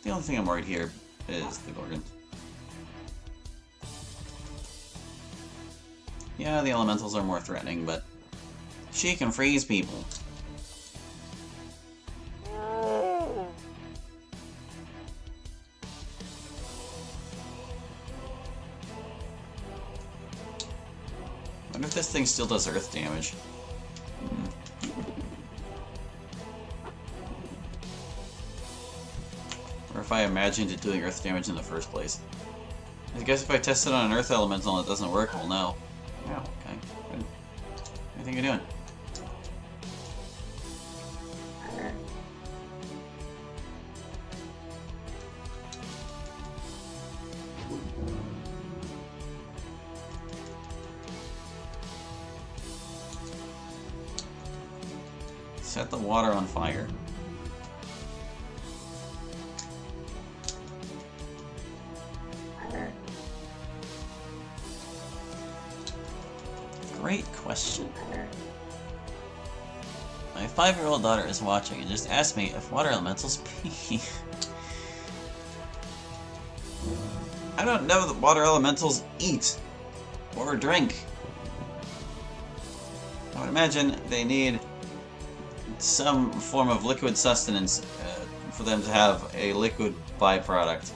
The only thing I'm worried here is the Gorgon. Yeah, the elementals are more threatening, but she can freeze people. Wonder if this thing still does earth damage. Or if I imagined it doing earth damage in the first place. I guess if I test it on an earth elemental and it doesn't work, we'll know. Yeah, okay. Good. What do you think you're doing? Set the water on fire. Great question. My 5-year-old daughter is watching and just asked me if water elementals pee. I don't know that water elementals eat or drink. I would imagine they need some form of liquid sustenance for them to have a liquid byproduct.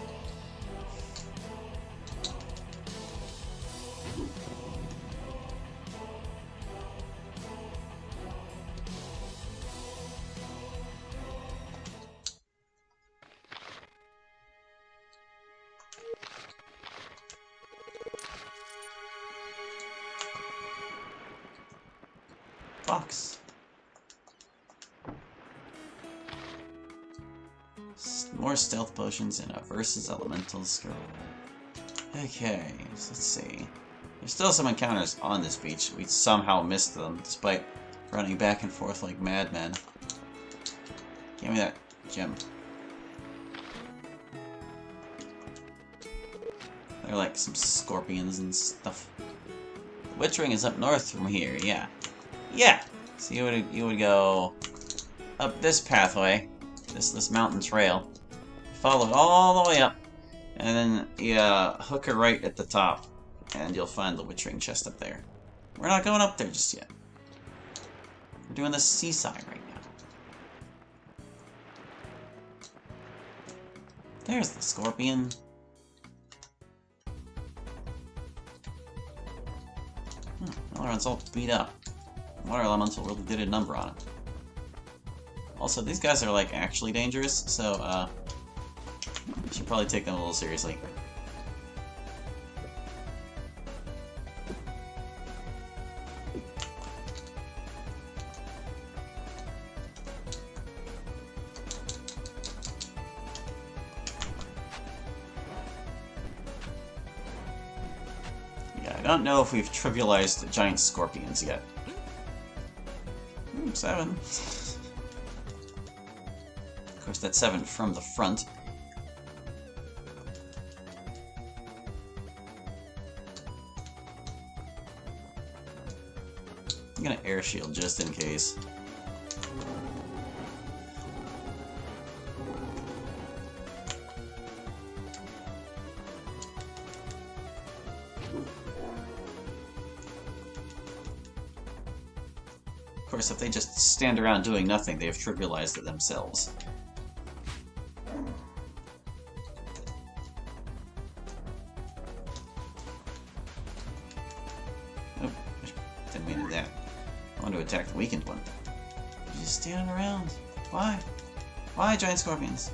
box. More stealth potions and a versus elemental scroll. Okay, so let's see. There's still some encounters on this beach. We somehow missed them, despite running back and forth like madmen. Give me that gem. They're like some scorpions and stuff. The Witch Ring is up north from here, yeah. Yeah! So you would go up this pathway, this mountain trail. Follow it all the way up, and then you hook a right at the top, and you'll find the Witch Ring chest up there. We're not going up there just yet. We're doing the seaside right now. There's the scorpion. Another one's all beat up. Water elemental really did a number on him. Also, these guys are like actually dangerous, so you should probably take them a little seriously. Yeah, I don't know if we've trivialized the giant scorpions yet. 7. Of course, that's 7 from the front. I'm gonna air shield just in case. Of course, if they just stand around doing nothing, they've trivialized it themselves. Oh, didn't mean to do that. I want to attack the weakened one. You're just standing around. Why? Why, giant scorpions?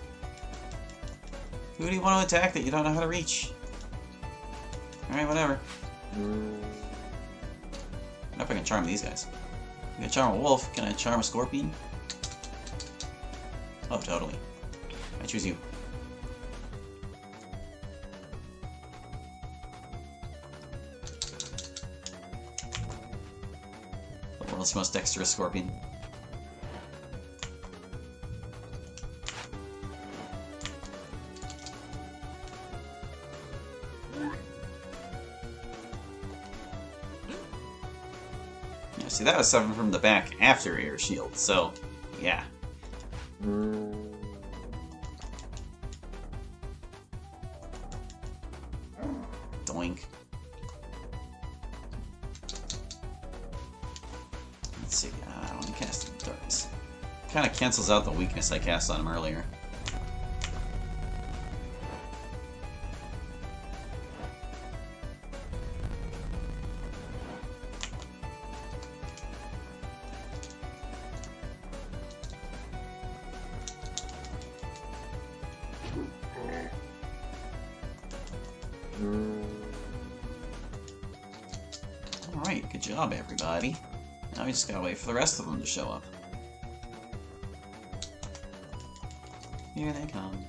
Who do you want to attack that you don't know how to reach? Alright, whatever. I don't know if I can charm these guys. I can charm a wolf. Can I charm a scorpion? Oh, totally. I choose you. The world's most dexterous scorpion. See, that was 7 from the back after air shield, so yeah. Doink. Let's see, I want to cast darts. Kind of cancels out the weakness I cast on him earlier. Alright, good job everybody. Now we just gotta wait for the rest of them to show up. Here they come.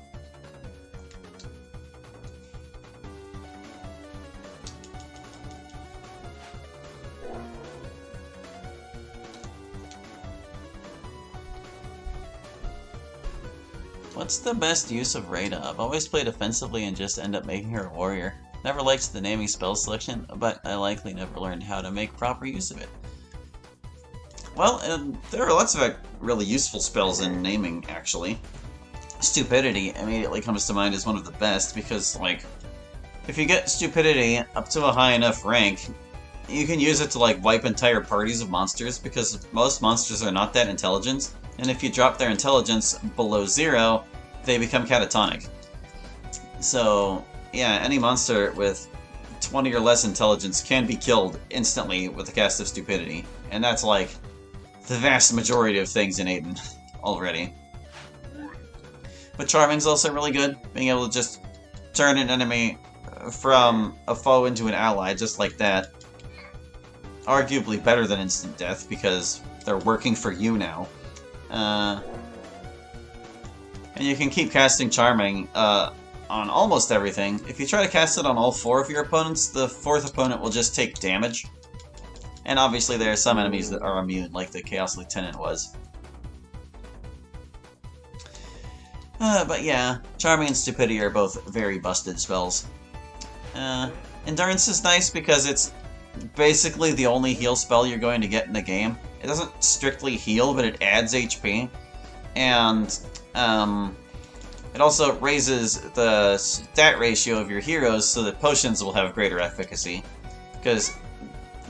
What's the best use of Rada? I've always played offensively and just end up making her a warrior. Never liked the naming spell selection, but I likely never learned how to make proper use of it. Well, there are lots of really useful spells in naming, actually. Stupidity immediately comes to mind as one of the best, because, like, if you get Stupidity up to a high enough rank, you can use it to, like, wipe entire parties of monsters, because most monsters are not that intelligent, and if you drop their intelligence below 0, they become catatonic. So, yeah, any monster with 20 or less intelligence can be killed instantly with a cast of Stupidity, and that's, like, the vast majority of things in Aidyn already. But Charming's also really good, being able to just turn an enemy from a foe into an ally, just like that. arguably better than instant death because they're working for you now. And you can keep casting Charming on almost everything. If you try to cast it on all 4 of your opponents, the 4th opponent will just take damage. And obviously there are some enemies that are immune, like the Chaos Lieutenant was. But yeah, Charming and Stupidity are both very busted spells. Endurance is nice because it's basically the only heal spell you're going to get in the game. It doesn't strictly heal, but it adds HP. And it also raises the stat ratio of your heroes so that potions will have greater efficacy. Because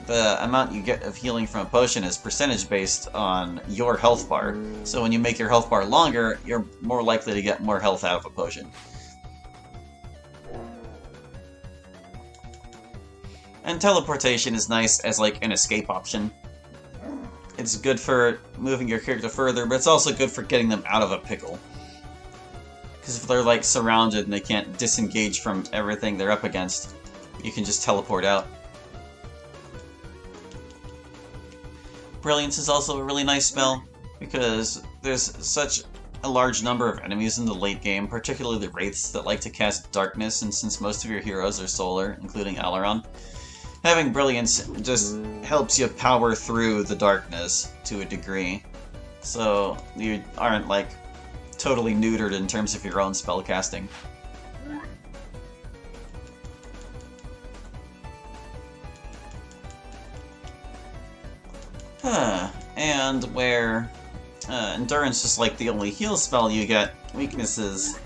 the amount you get of healing from a potion is percentage based on your health bar. So when you make your health bar longer, you're more likely to get more health out of a potion. And teleportation is nice as like an escape option. It's good for moving your character further, but it's also good for getting them out of a pickle. Because if they're like surrounded and they can't disengage from everything they're up against, you can just teleport out. Brilliance is also a really nice spell, because there's such a large number of enemies in the late game, particularly the Wraiths, that like to cast Darkness, and since most of your heroes are solar, including Alaron, having Brilliance just helps you power through the darkness to a degree, so you aren't like totally neutered in terms of your own spellcasting. And where Endurance is like the only heal spell, you get weaknesses,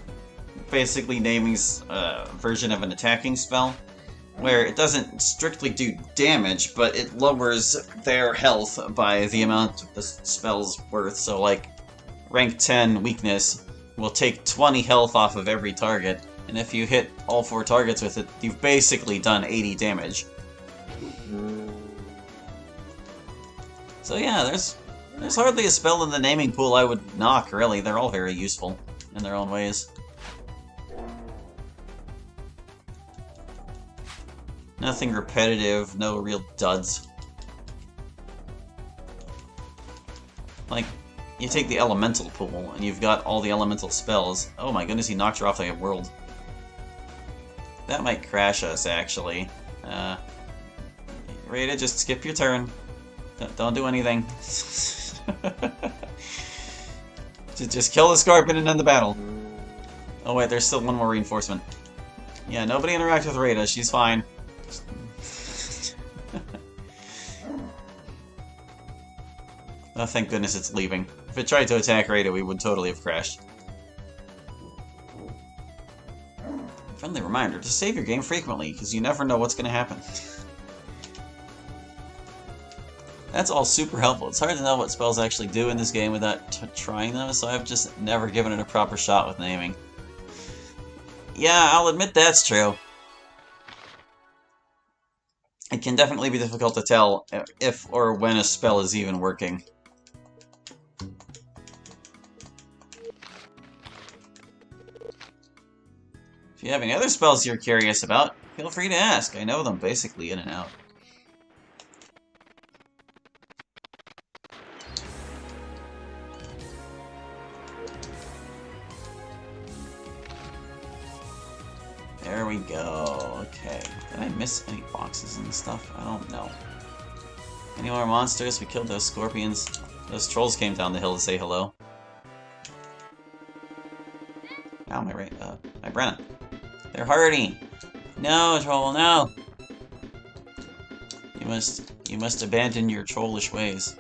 basically Naming's version of an attacking spell, where it doesn't strictly do damage, but it lowers their health by the amount the spell's worth. So like, rank 10 weakness will take 20 health off of every target, and if you hit all 4 targets with it, you've basically done 80 damage. So yeah, there's hardly a spell in the naming pool I would knock, really. They're all very useful in their own ways. Nothing repetitive, no real duds. Like, you take the elemental pool, and you've got all the elemental spells. Oh my goodness, he knocked her off like a world. That might crash us, actually. Ready to just skip your turn. Don't do anything. Just kill the Scorpion and end the battle. Oh wait, there's still one more reinforcement. Yeah, nobody interact with Rita, she's fine. Oh, thank goodness it's leaving. If it tried to attack Rita, we would totally have crashed. Friendly reminder to save your game frequently, because you never know what's going to happen. That's all super helpful. It's hard to know what spells actually do in this game without trying them, so I've just never given it a proper shot with naming. Yeah, I'll admit that's true. It can definitely be difficult to tell if or when a spell is even working. If you have any other spells you're curious about, feel free to ask. I know them basically in and out. There we go. Okay. Did I miss any boxes and stuff? I don't know. Any more monsters? We killed those scorpions. Those trolls came down the hill to say hello. Ow, my Brenna. They're hardy! No, troll, no! You must abandon your trollish ways.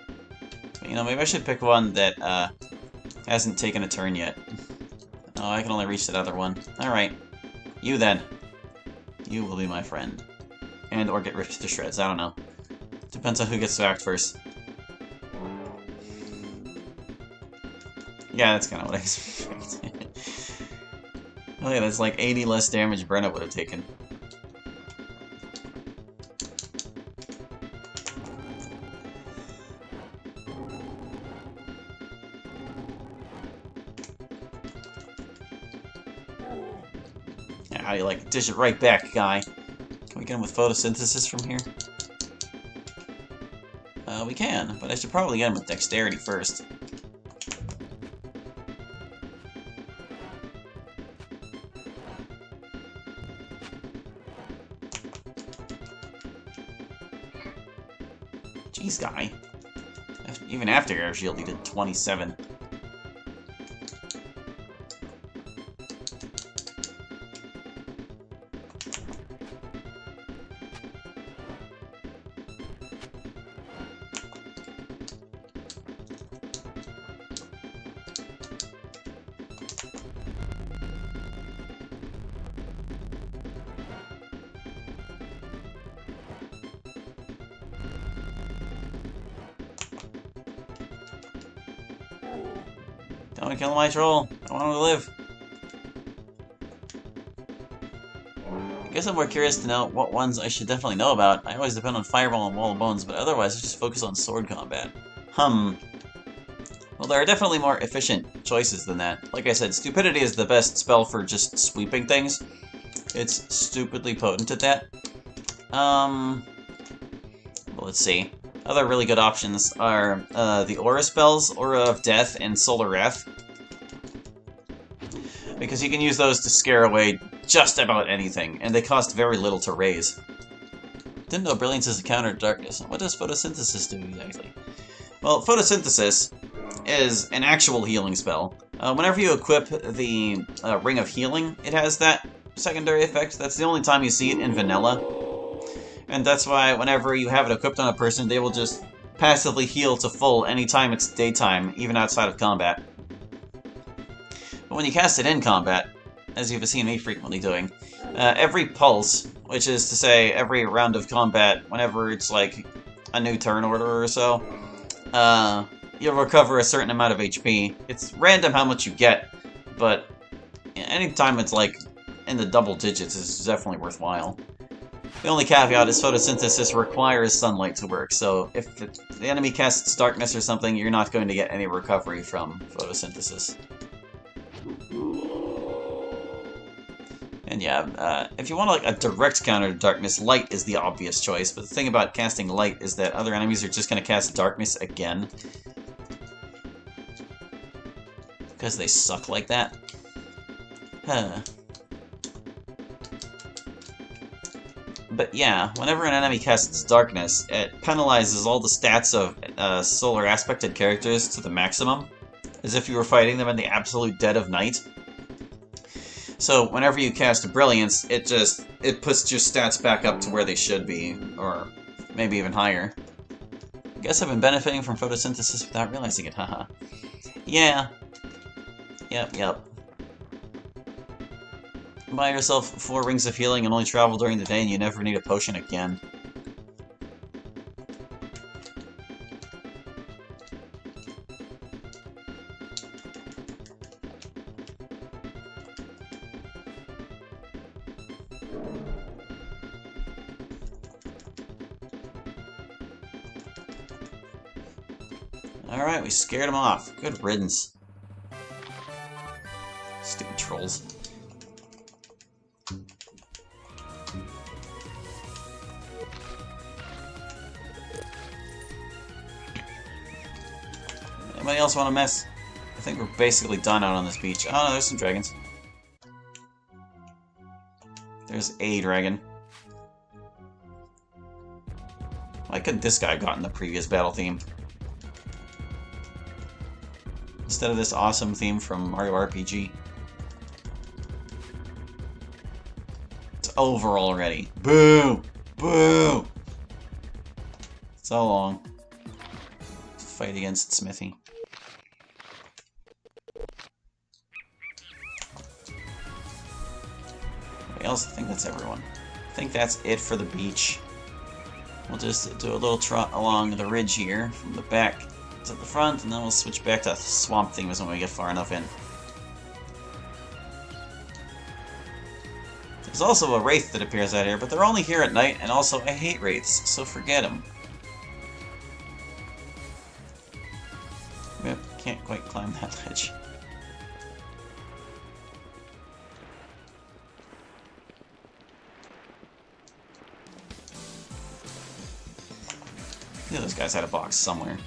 You know, maybe I should pick one that, hasn't taken a turn yet. Oh, I can only reach that other one. Alright. You then. You will be my friend. And or get ripped to shreds, I don't know. Depends on who gets to act first. Yeah, that's kind of what I expected. Oh yeah, that's like 80 less damage Brenna would have taken. How do you like dish it right back, guy? Can we get him with photosynthesis from here? We can, but I should probably get him with dexterity first. Jeez, guy. Even after Air Shield, he did 27. Don't kill my troll. I want him to live. I guess I'm more curious to know what ones I should definitely know about. I always depend on Fireball and Wall of Bones, but otherwise I just focus on sword combat. Well, there are definitely more efficient choices than that. Like I said, Stupidity is the best spell for just sweeping things. It's stupidly potent at that. Well, let's see. Other really good options are the Aura spells, Aura of Death, and Solar Wrath. Because you can use those to scare away just about anything, and they cost very little to raise. Didn't know Brilliance is a counter to darkness. What does Photosynthesis do exactly? Well, Photosynthesis is an actual healing spell. Whenever you equip the Ring of Healing, it has that secondary effect. That's the only time you see it in vanilla. And that's why whenever you have it equipped on a person, they will just passively heal to full anytime it's daytime, even outside of combat. But when you cast it in combat, as you've seen me frequently doing, every pulse, which is to say every round of combat, whenever it's like a new turn order or so, you'll recover a certain amount of HP. It's random how much you get, but anytime it's like in the double digits is definitely worthwhile. The only caveat is Photosynthesis requires sunlight to work, so if the enemy casts darkness or something, you're not going to get any recovery from Photosynthesis. And yeah, if you want like a direct counter to darkness, light is the obvious choice, but the thing about casting light is that other enemies are just going to cast darkness again. Because they suck like that. But yeah, whenever an enemy casts darkness, it penalizes all the stats of solar aspected characters to the maximum, as if you were fighting them in the absolute dead of night. So whenever you cast Brilliance, it puts your stats back up to where they should be, or maybe even higher. I guess I've been benefiting from Photosynthesis without realizing it, haha. Yeah. Yep. Buy yourself 4 rings of healing and only travel during the day and you never need a potion again. Alright, we scared him off. Good riddance. Stupid trolls. Anybody else want to mess? I think we're basically done out on this beach. Oh no, there's some dragons. There's a dragon. Why couldn't this guy have gotten the previous battle theme? Instead of this awesome theme from Mario RPG. It's over already. Boo! Boo! So long. Fight against Smithy. Anybody else? I think that's everyone. I think that's it for the beach. We'll just do a little trot along the ridge here, from the back to the front, and then we'll switch back to swamp themes when we get far enough in. There's also a wraith that appears out here, but they're only here at night, and also I hate wraiths, so forget them. Yep, can't quite climb that ledge. knew those guys had a box somewhere.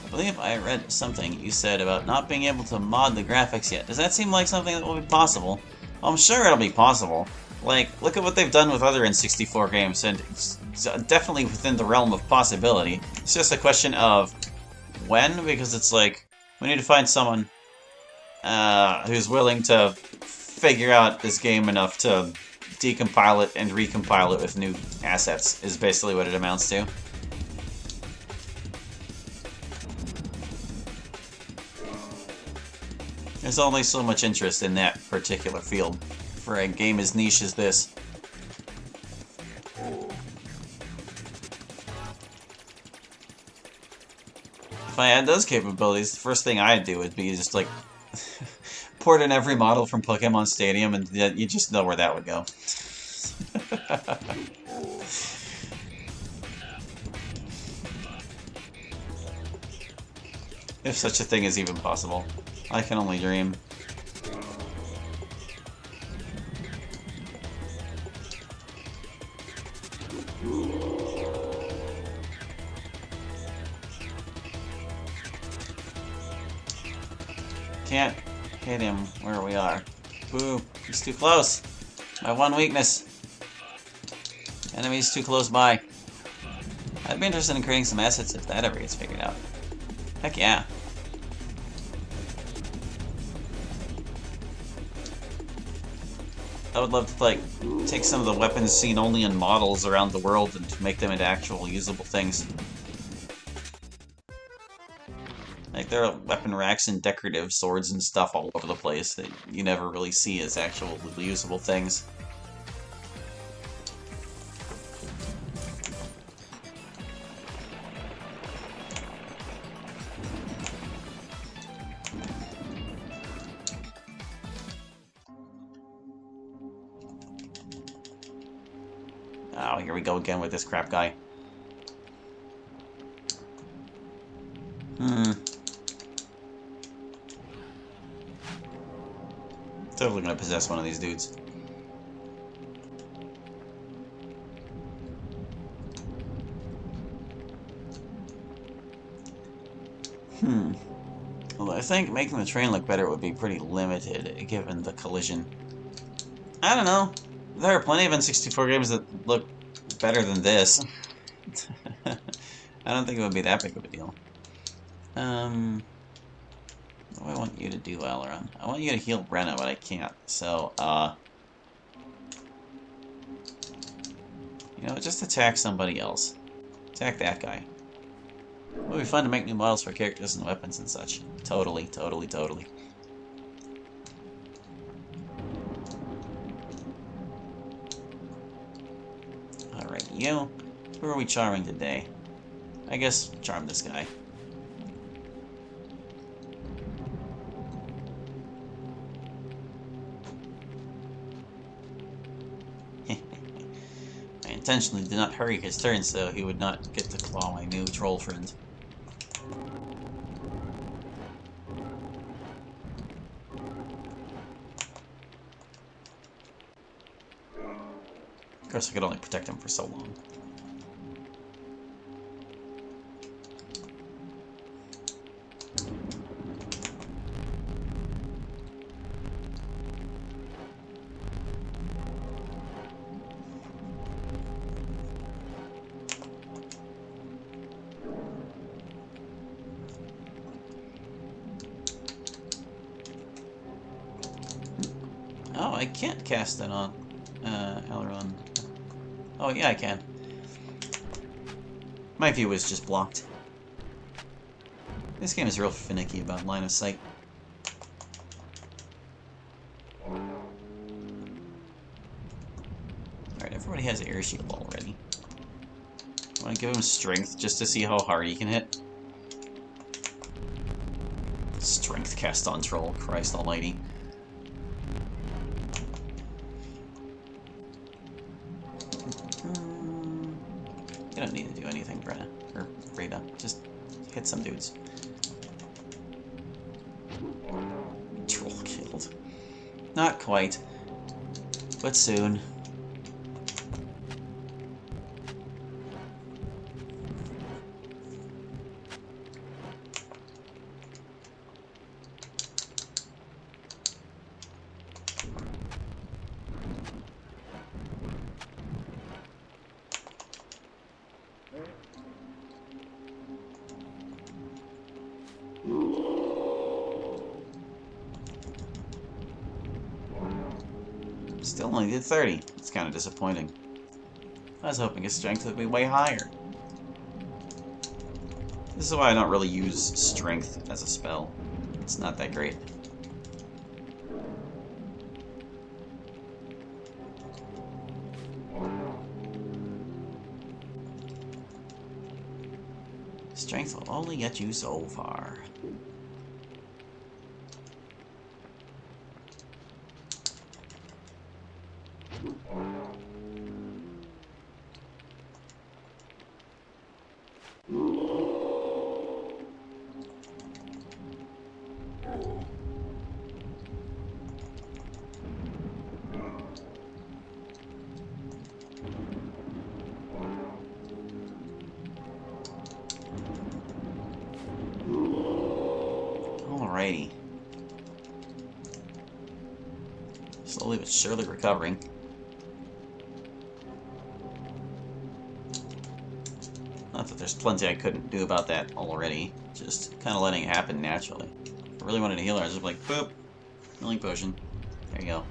I believe I read something you said about not being able to mod the graphics yet. Does that seem like something that will be possible? Well, I'm sure it'll be possible. Like, look at what they've done with other N64 games, and it's definitely within the realm of possibility. It's just a question of when, because it's like, we need to find someone who's willing to figure out this game enough to decompile it and recompile it with new assets, is basically what it amounts to. There's only so much interest in that particular field for a game as niche as this. If I had those capabilities, the first thing I'd do would be just like port in every model from Pokemon Stadium, and you just know where that would go. If such a thing is even possible. I can only dream. Can't hit him where we are. Boo, he's too close. My one weakness. Enemies too close by. I'd be interested in creating some assets if that ever gets figured out. Heck yeah. I would love to, like, take some of the weapons seen only in models around the world and make them into actual usable things. Like, there are weapon racks and decorative swords and stuff all over the place that you never really see as actual usable things. Oh, here we go again with this crap guy. Totally gonna possess one of these dudes. Well, I think making the train look better would be pretty limited, given the collision. I don't know. There are plenty of N64 games that look better than this. I don't think it would be that big of a deal. What do I want you to do, Aileron? I want you to heal Brenna, but I can't. So, you know, just attack somebody else. Attack that guy. It would be fun to make new models for characters and weapons and such. Totally, totally, totally. Alright, you. Who are we charming today? I guess charm this guy. I intentionally did not hurry his turn so he would not get to claw my new troll friend. Of course, I could only protect him for so long. Oh, I can't cast it on Aileron. Oh, yeah, I can. My view is just blocked. This game is real finicky about line of sight. Alright, everybody has air shield already. I want to give him strength just to see how hard he can hit. Strength cast on troll, Christ almighty. You don't need to do anything, Brenna. Or Rita. Just hit some dudes. Troll killed. Not quite. but soon. Still only did 30. It's kind of disappointing. I was hoping his strength would be way higher. This is why I don't really use strength as a spell. It's not that great. Strength will only get you so far. Alrighty. Slowly but surely recovering. Not that there's plenty I couldn't do about that already. Just kind of letting it happen naturally. If I really wanted to heal her, I was just like, boop, healing potion. There you go.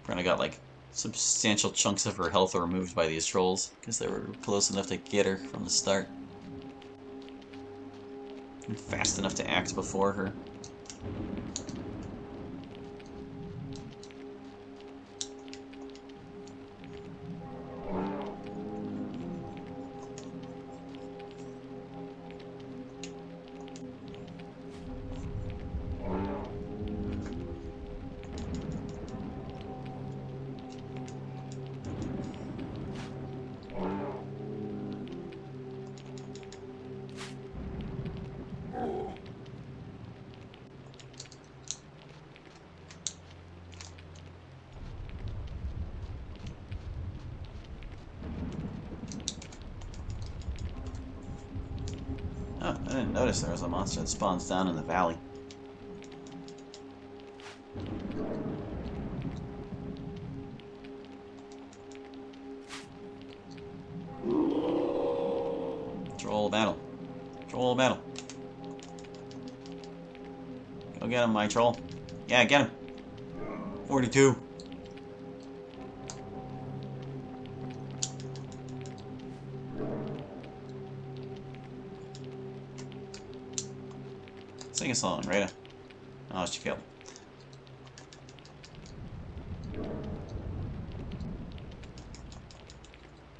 Kinda got like substantial chunks of her health removed by these trolls because they were close enough to get her from the start. And fast enough to act before her. Oh, I didn't notice there was a monster that spawns down in the valley. Troll battle. Troll battle. Go get him, my troll. Yeah, get him. 42. Sing a song, Rita. Oh, she killed.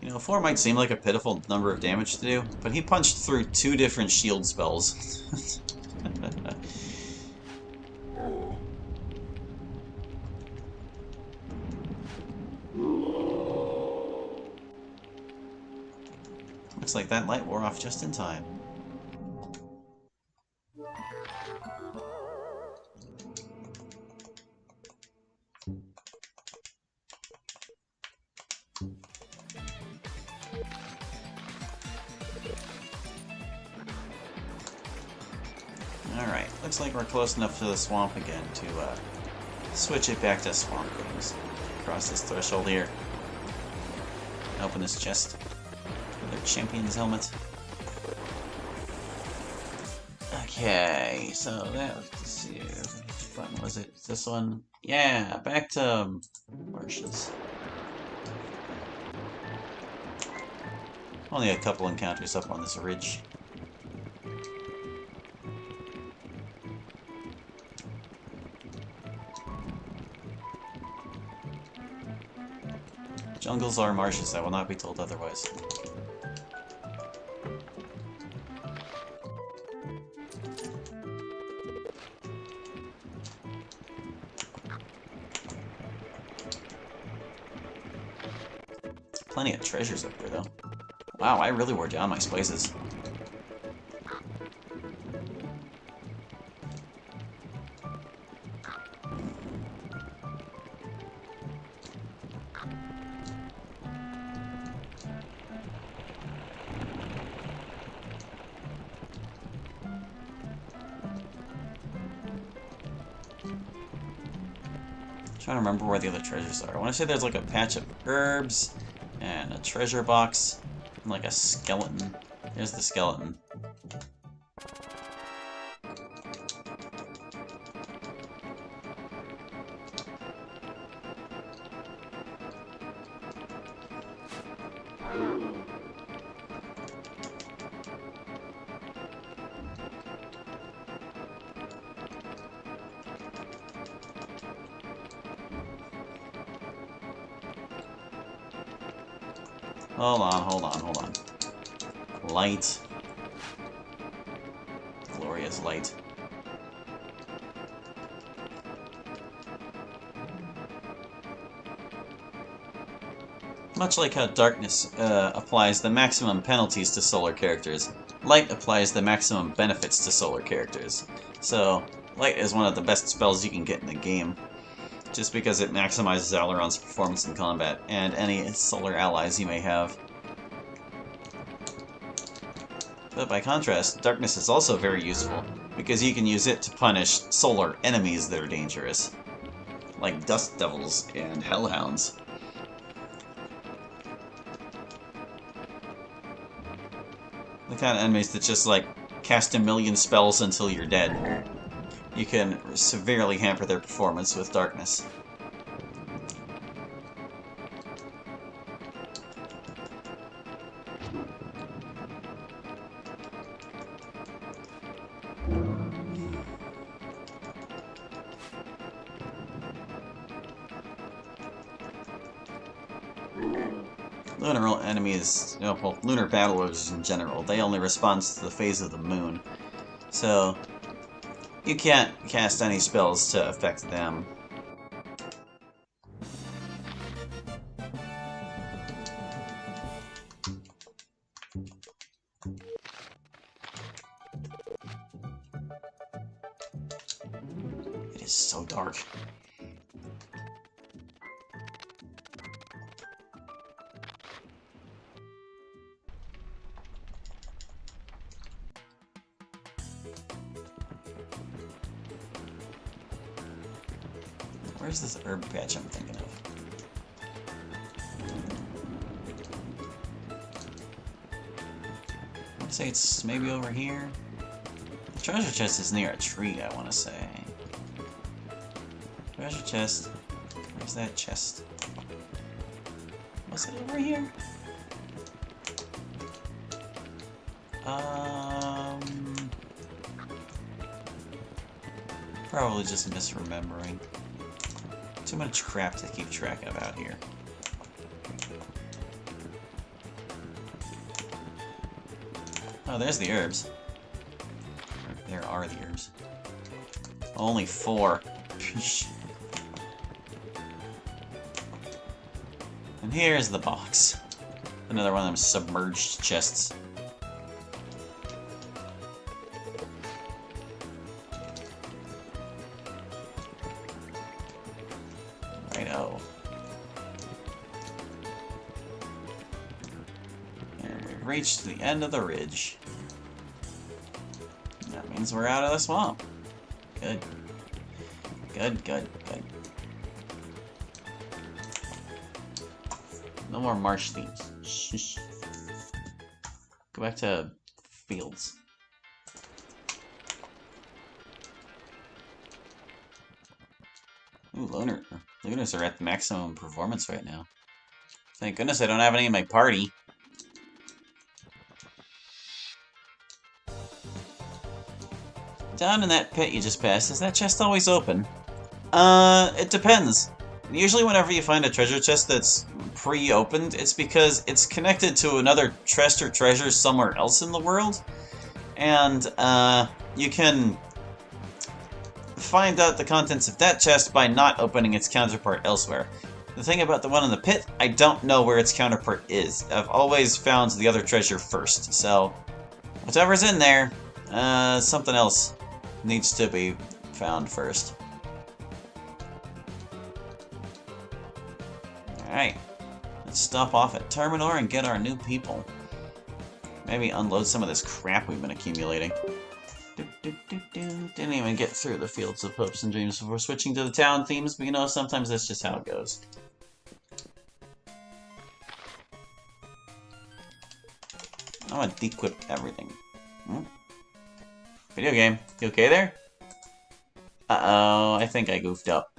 You know, 4 might seem like a pitiful number of damage to do, but he punched through 2 different shield spells. Looks like that light wore off just in time. Alright, looks like we're close enough to the swamp again to switch it back to swamp games. Cross this threshold here. Open this chest. Another champion's helmet. Okay, so that was, let's see, which button was it? This one? Yeah, back to marshes. Only a couple encounters up on this ridge. Jungles are marshes, I will not be told otherwise. Plenty of treasures up there, though. Wow, I really wore down my spices. Trying to remember where the other treasures are. I want to say there's like a patch of herbs and a treasure box and like a skeleton. Here's the skeleton. Hold on. Light. Glorious light. Much like how darkness applies the maximum penalties to solar characters, light applies the maximum benefits to solar characters. So, light is one of the best spells you can get in the game, just because it maximizes Aileron's performance in combat, and any solar allies you may have. But by contrast, darkness is also very useful, because you can use it to punish solar enemies that are dangerous, like dust devils and hellhounds. The kind of enemies that just, like, cast a million spells until you're dead. You can severely hamper their performance with darkness. Lunar enemies, well, lunar battlers in general, they only respond to the phase of the moon. So, you can't cast any spells to affect them. It is so dark. Where's this herb patch I'm thinking of? I want to say it's maybe over here. The treasure chest is near a tree, I want to say. Treasure chest. Where's that chest? Was it over here? Probably just misremembering. Too much crap to keep track of out here. Oh, there's the herbs. There are the herbs. Only 4. And here's the box. Another one of them submerged chests. Righto. And we've reached the end of the ridge. That means we're out of the swamp. Good. Good, good, good. No more marsh thieves. Shh. Go back to fields. Ooh, Lunars are at the maximum performance right now. Thank goodness I don't have any in my party. Down in that pit you just passed, is that chest always open? It depends. Usually whenever you find a treasure chest that's pre-opened, it's because it's connected to another chest or treasure somewhere else in the world. And, you can find out the contents of that chest by not opening its counterpart elsewhere. The thing about the one in the pit, I don't know where its counterpart is. I've always found the other treasure first, so whatever's in there, something else needs to be found first. Alright, let's stop off at Terminor and get our new people. Maybe unload some of this crap we've been accumulating. Didn't even get through the fields of hopes and dreams before switching to the town themes, but you know, sometimes that's just how it goes. I want to dequip everything. Video game. You okay there? Uh-oh, I think I goofed up.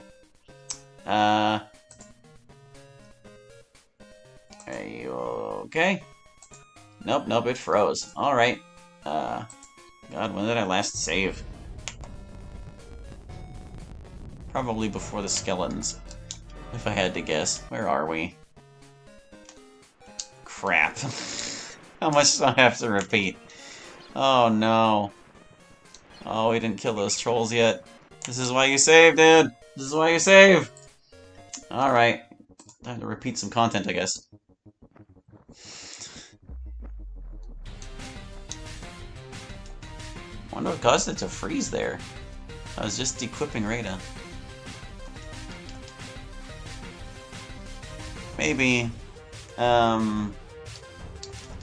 Are you okay? Nope, it froze. Alright. God, when did I last save? Probably before the skeletons, if I had to guess. Where are we? Crap. How much do I have to repeat? Oh no. Oh, we didn't kill those trolls yet. This is why you save, dude! This is why you save! Alright. Time to repeat some content, I guess. I wonder what caused it to freeze there. I was just equipping Rada. Maybe,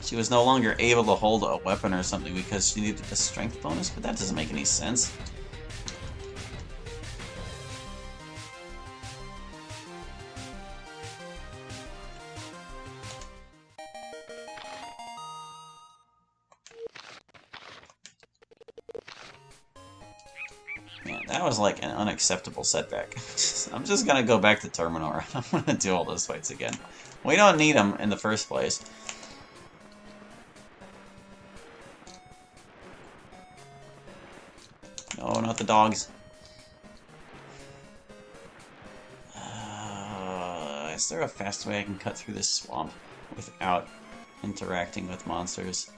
she was no longer able to hold a weapon or something because she needed a strength bonus, but that doesn't make any sense. Man, that was like an unacceptable setback. I'm just gonna go back to Terminor. I'm gonna do all those fights again. We don't need them in the first place. No, not the dogs. Is there a fast way I can cut through this swamp without interacting with monsters?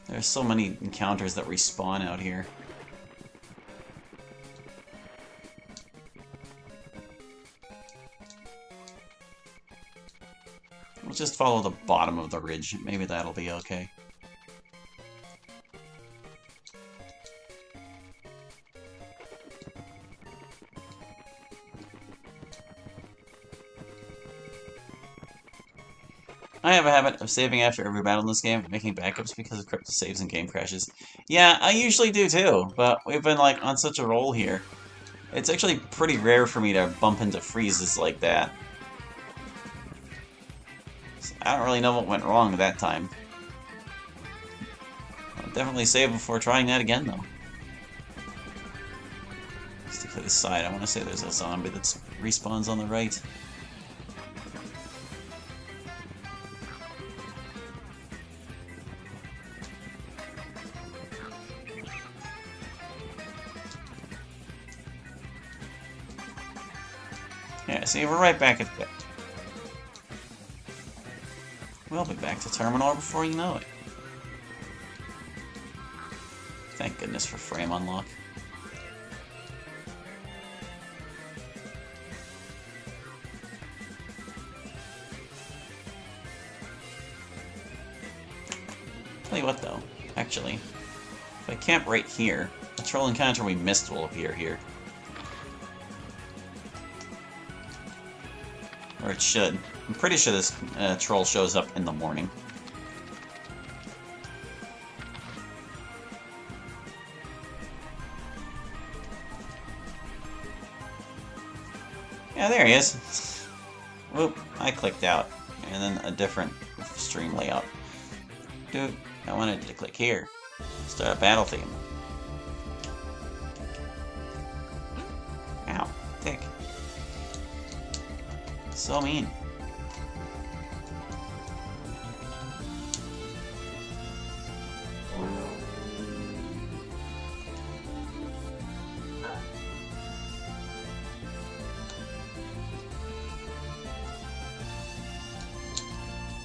There's so many encounters that respawn out here. We'll just follow the bottom of the ridge. Maybe that'll be okay. I have a habit of saving after every battle in this game, making backups because of corrupted saves and game crashes. Yeah, I usually do too, but we've been like on such a roll here. It's actually pretty rare for me to bump into freezes like that. So I don't really know what went wrong that time. I'll definitely save before trying that again though. Stick to this side. I want to say there's a zombie that respawns on the right. Yeah, see, we're right back at the... We'll be back to Terminor before you know it. Thank goodness for frame unlock. Tell you what though, actually, if I camp right here, the troll encounter we missed will appear here. Or it should. I'm pretty sure this troll shows up in the morning. Yeah, there he is. Whoop, I clicked out. And then a different stream layout. Dude, I wanted to click here. Start a battle theme. Ow, dick. So mean.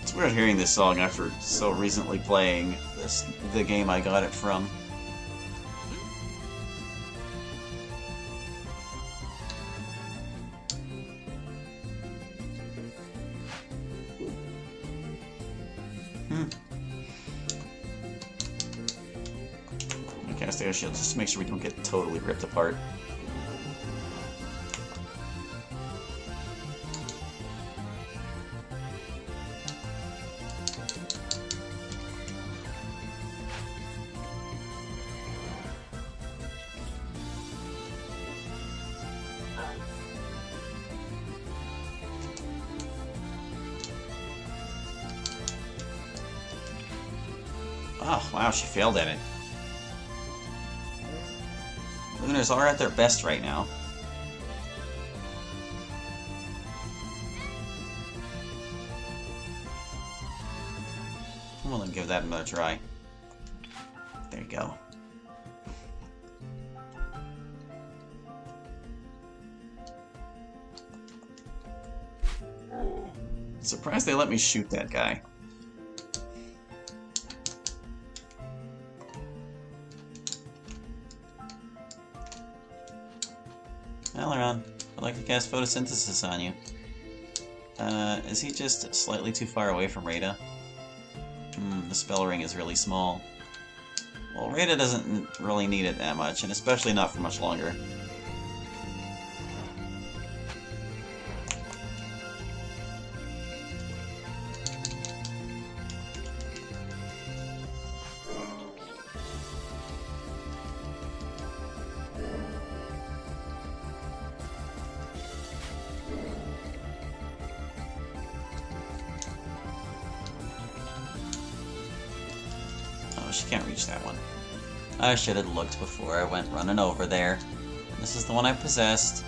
It's weird hearing this song after so recently playing the game I got it from. Cast Air Shield just to make sure we don't get totally ripped apart. Oh, wow, she failed at it. Lunars are at their best right now. I'm willing to give that another try. There you go. Surprised they let me shoot that guy. Aileron, I'd like to cast photosynthesis on you. Is he just slightly too far away from Rada? The spell ring is really small. Well, Rada doesn't really need it that much, and especially not for much longer. She can't reach that one. I should have looked before I went running over there. This is the one I possessed.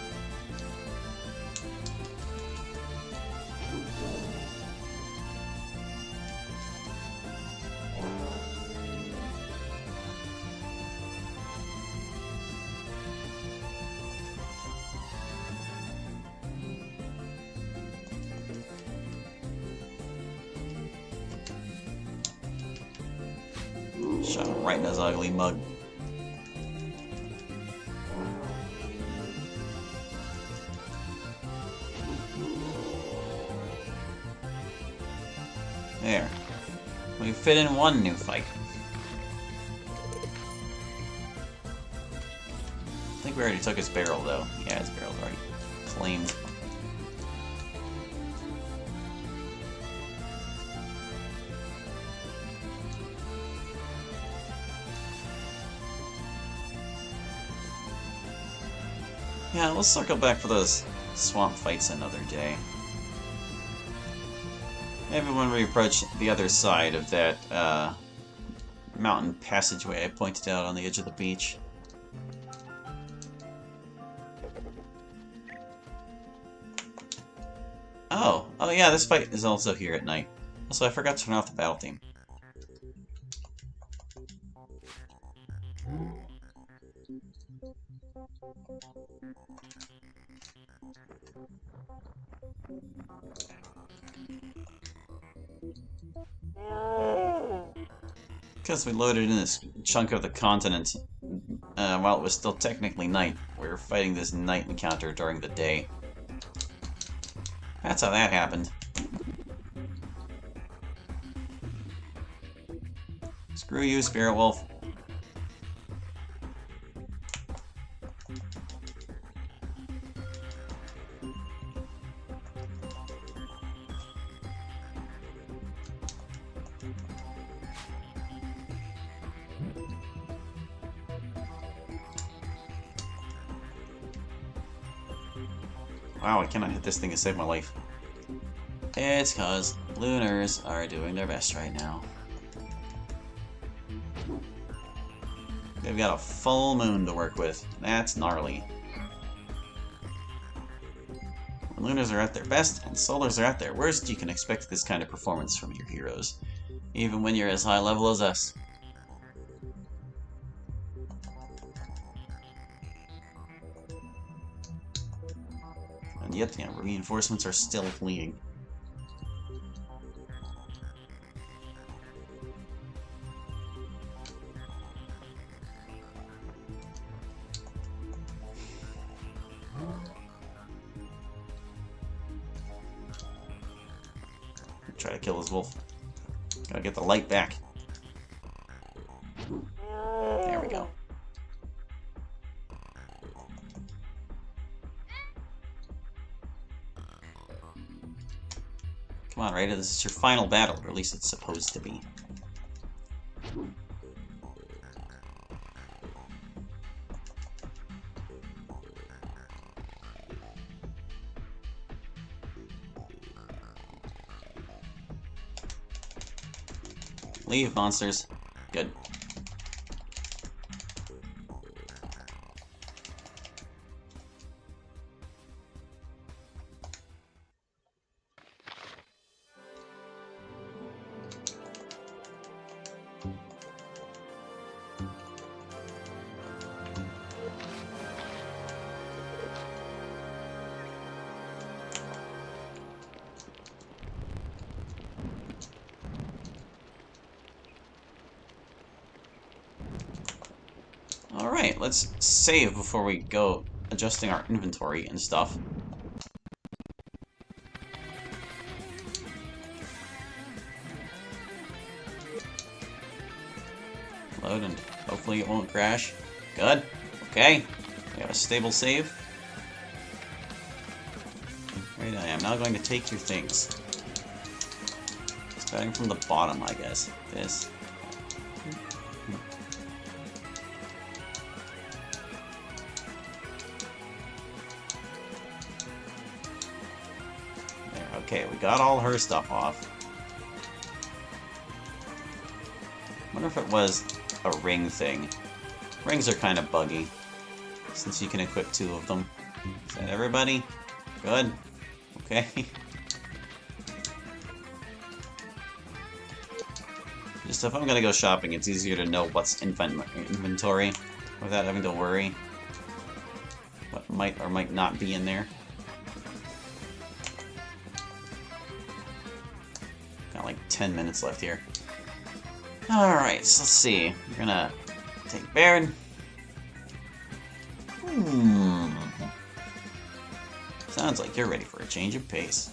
Shot him right in his ugly mug. There. We fit in one new fight. I think we already took his barrel, though. Yeah, his barrel's already claimed. Yeah, we'll circle back for those swamp fights another day. Maybe when we approach the other side of that mountain passageway I pointed out on the edge of the beach. Oh yeah, this fight is also here at night. Also, I forgot to turn off the battle theme. Because we loaded in this chunk of the continent while it was still technically night, we were fighting this night encounter during the day. That's how that happened. Screw you, Spirit Wolf. Wow, I cannot hit this thing to save my life. It's cause Lunars are doing their best right now. They've got a full moon to work with. That's gnarly. When Lunars are at their best and Solars are at their worst, you can expect this kind of performance from your heroes, even when you're as high level as us. And yet, yeah, reinforcements are still fleeing. Try to kill his wolf. Gotta get the light back. There we go. Come on, Rada, this is your final battle, or at least it's supposed to be. Leave, monsters. Good. Alright, let's save before we go adjusting our inventory and stuff. Load and hopefully it won't crash. Good. Okay. We have a stable save. Right, I am now going to take your things. Starting from the bottom, I guess. This. There, okay, we got all her stuff off. Wonder if it was a ring thing. Rings are kind of buggy, since you can equip 2 of them. Is that everybody? Good. Okay. Just if I'm gonna go shopping, it's easier to know what's in inventory without having to worry what might or might not be in there. Got like 10 minutes left here. Alright, so let's see. We're gonna take Baron. Sounds like you're ready for a change of pace.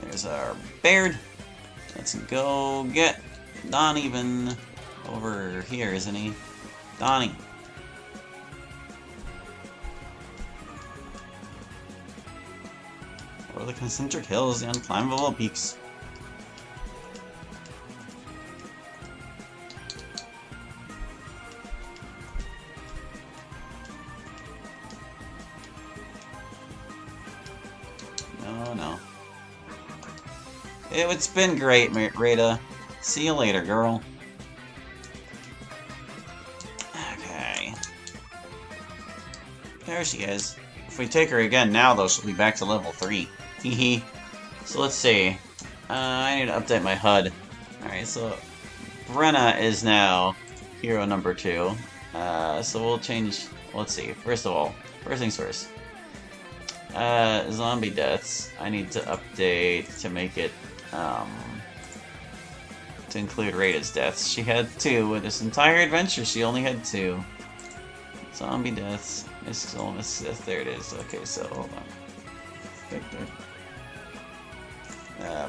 There's our Baird. Let's go get Donovan over here, isn't he? Donnie. Over the concentric hills, the unclimbable peaks. No, no. It's been great, Rita. See you later, girl. Okay. There she is. If we take her again now, though, she'll be back to level 3. Hehe. So let's see. I need to update my HUD. Alright, so Brenna is now hero number 2. So we'll change... Let's see. First of all, first things first. Zombie deaths. I need to update to make it, to include Rita's deaths. She had 2. With this entire adventure, she only had 2. Zombie deaths. There it is. Okay, so hold on.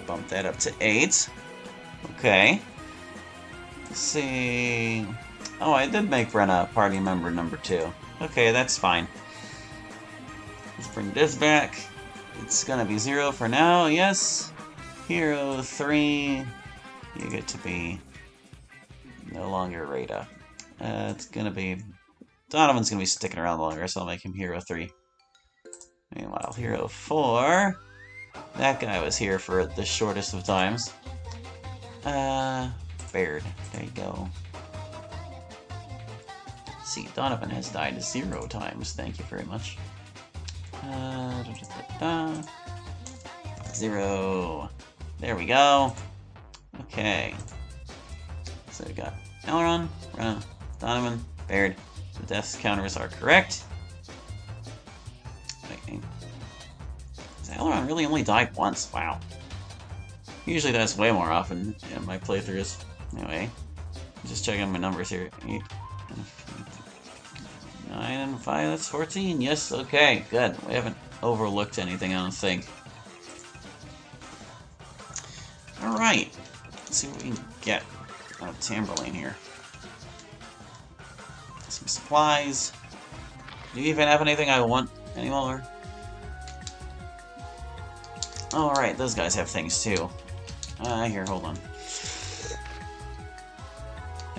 Bump that up to 8. Okay. Let's see. Oh, I did make Brenna party member number 2. Okay, that's fine. Let's bring this back. It's gonna be 0 for now, yes. Hero 3. You get to be no longer Rita. It's gonna be... Donovan's gonna be sticking around longer, so I'll make him Hero 3. Meanwhile, Hero 4... That guy was here for the shortest of times. Baird. There you go. Let's see, Donovan has died 0 times. Thank you very much. 0. There we go. Okay. So we got Elrond, Brenna, Donovan, Baird. The death counters are correct. Wait, Elrond really only died once. Wow. Usually that's way more often in my playthroughs. Anyway, just checking my numbers here. 8, 9, and 5. That's 14. Yes. Okay. Good. We haven't overlooked anything, I don't think. All right. Let's see what we can get out of Tamberlane here. Some supplies. Do you even have anything I want anymore? Alright, those guys have things too. Here, hold on.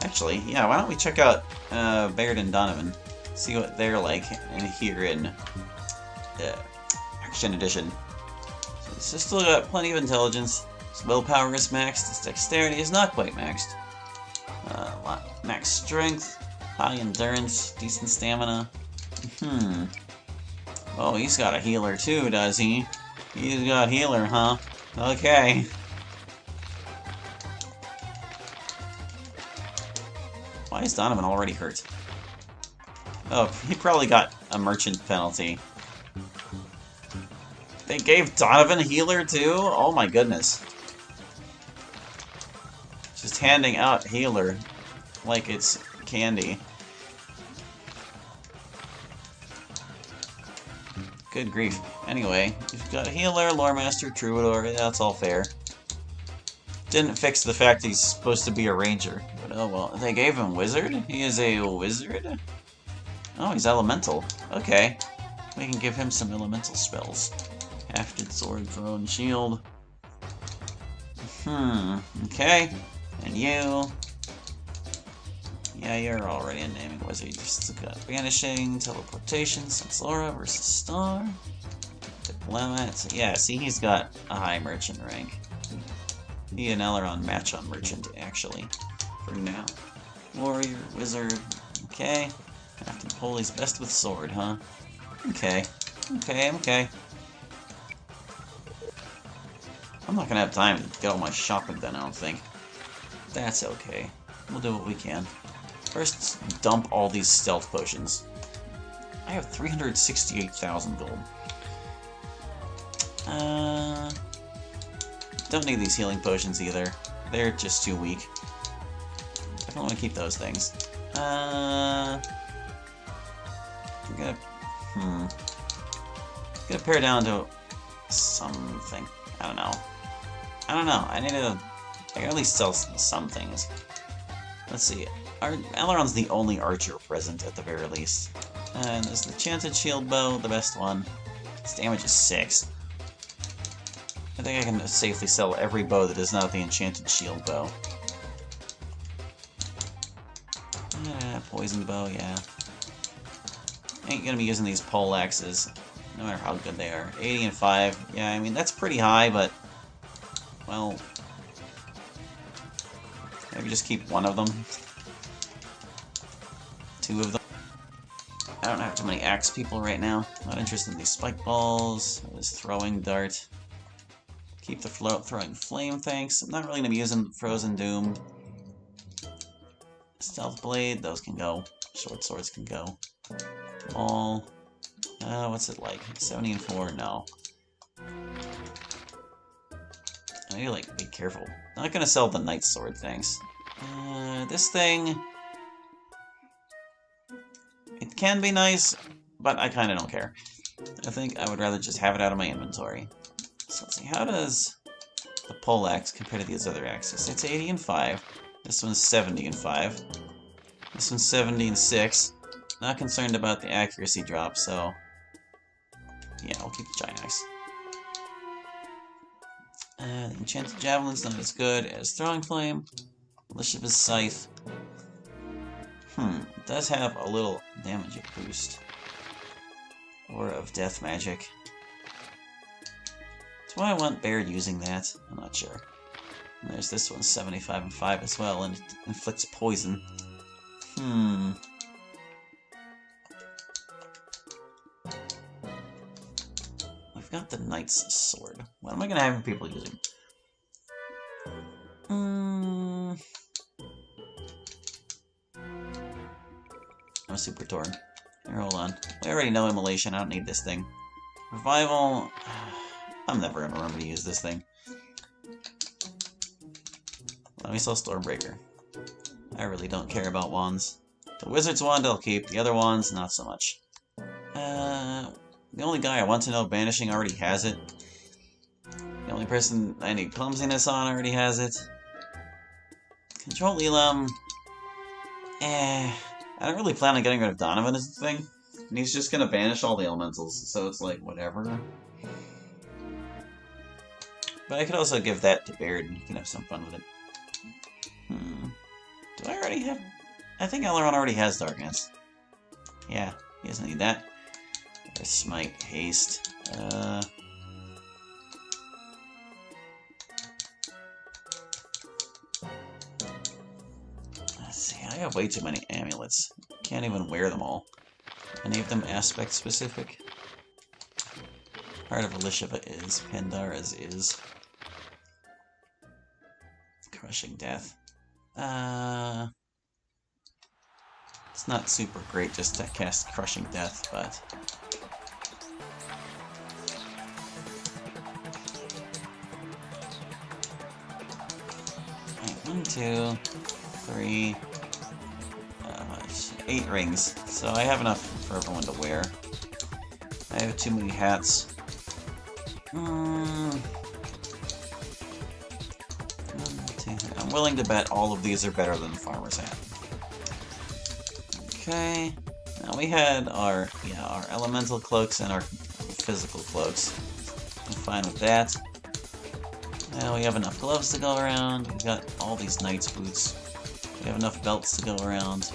Actually, yeah, why don't we check out Baird and Donovan. See what they're like here in Action Edition. So he's still got plenty of intelligence. His willpower is maxed. His dexterity is not quite maxed. Max strength, high endurance, decent stamina. Oh, he's got a healer too, does he? He's got healer, huh? Okay. Why is Donovan already hurt? Oh, he probably got a merchant penalty. They gave Donovan a healer too? Oh my goodness. Just handing out healer like it's candy. Good grief. Anyway, you've got a healer, lore master, troubadour, that's all fair. Didn't fix the fact he's supposed to be a ranger. But oh well, they gave him wizard? He is a wizard? Oh, he's elemental. Okay. We can give him some elemental spells. Hafted sword, thrown shield. Okay. And you. Yeah, you're already a naming wizard. You just got vanishing, teleportation, sense aura versus star. Diplomat. Yeah, see, he's got a high merchant rank. He and Elrond match on merchant, actually. For now. Warrior, wizard. Okay. Captain Polly's best with sword, huh? Okay. Okay. I'm not gonna have time to get all my shopping done, I don't think. That's okay. We'll do what we can. First, dump all these stealth potions. I have 368,000 gold. Don't need these healing potions either. They're just too weak. Definitely want to keep those things. I'm gonna pare down to something. I don't know. I need to. I can at least sell some things. Let's see. Elrond's the only archer present at the very least. And there's the enchanted shield bow, the best one. Its damage is 6. I think I can safely sell every bow that is not the enchanted shield bow. Poisoned bow, yeah. Ain't gonna be using these pole axes, no matter how good they are. 80 and 5, yeah, I mean, that's pretty high, but, well, maybe just keep one of them. 2 of them. I don't have too many axe people right now. Not interested in these spike balls, or this throwing dart. Keep the throwing flame, thanks. I'm not really going to be using Frozen Doom. Stealth Blade, those can go. Short swords can go. Maul. What's it like? 70 and 4? No. I need to, like, be careful. Not gonna sell the Knight Sword, thanks. This thing... It can be nice, but I kinda don't care. I think I would rather just have it out of my inventory. So let's see, how does the pole axe compare to these other axes? It's 80 and 5. This one's 70 and 5. This one's 70 and 6. Not concerned about the accuracy drop, so... yeah, I'll keep the giant axe. The enchanted javelin's not as good as throwing flame. Elizabeth's scythe. It does have a little damage boost. Aura of death magic. Do I want Baird using that? I'm not sure. And there's this one, 75 and 5 as well, and it inflicts poison. I've got the Knight's Sword. What am I gonna have people using? I'm super torn. Here, hold on. I already know Immolation, I don't need this thing. Revival... I'm never gonna remember to use this thing. Let me sell Stormbreaker. I really don't care about wands. The Wizard's wand I'll keep, the other wands, not so much. The only guy I want to know Banishing already has it. The only person I need Clumsiness on already has it. Control Elam... I don't really plan on getting rid of Donovan as the thing. And he's just gonna banish all the elementals, so it's like, whatever. But I could also give that to Baird and he can have some fun with it. Do I already have... I think Aileron already has darkness. Yeah, he doesn't need that. There's Smite, Haste. Let's see, I have way too many amulets. Can't even wear them all. Any of them aspect specific? Heart of Elisheva is. Pandara's is. Crushing Death. It's not super great just to cast Crushing Death, but... Right, 1, 2, 3... 8 rings, so I have enough for everyone to wear. I have too many hats. I'm willing to bet all of these are better than the farmer's hat. Okay, now we had our elemental cloaks and our physical cloaks. I'm fine with that. Now we have enough gloves to go around. We've got all these knight's boots. We have enough belts to go around.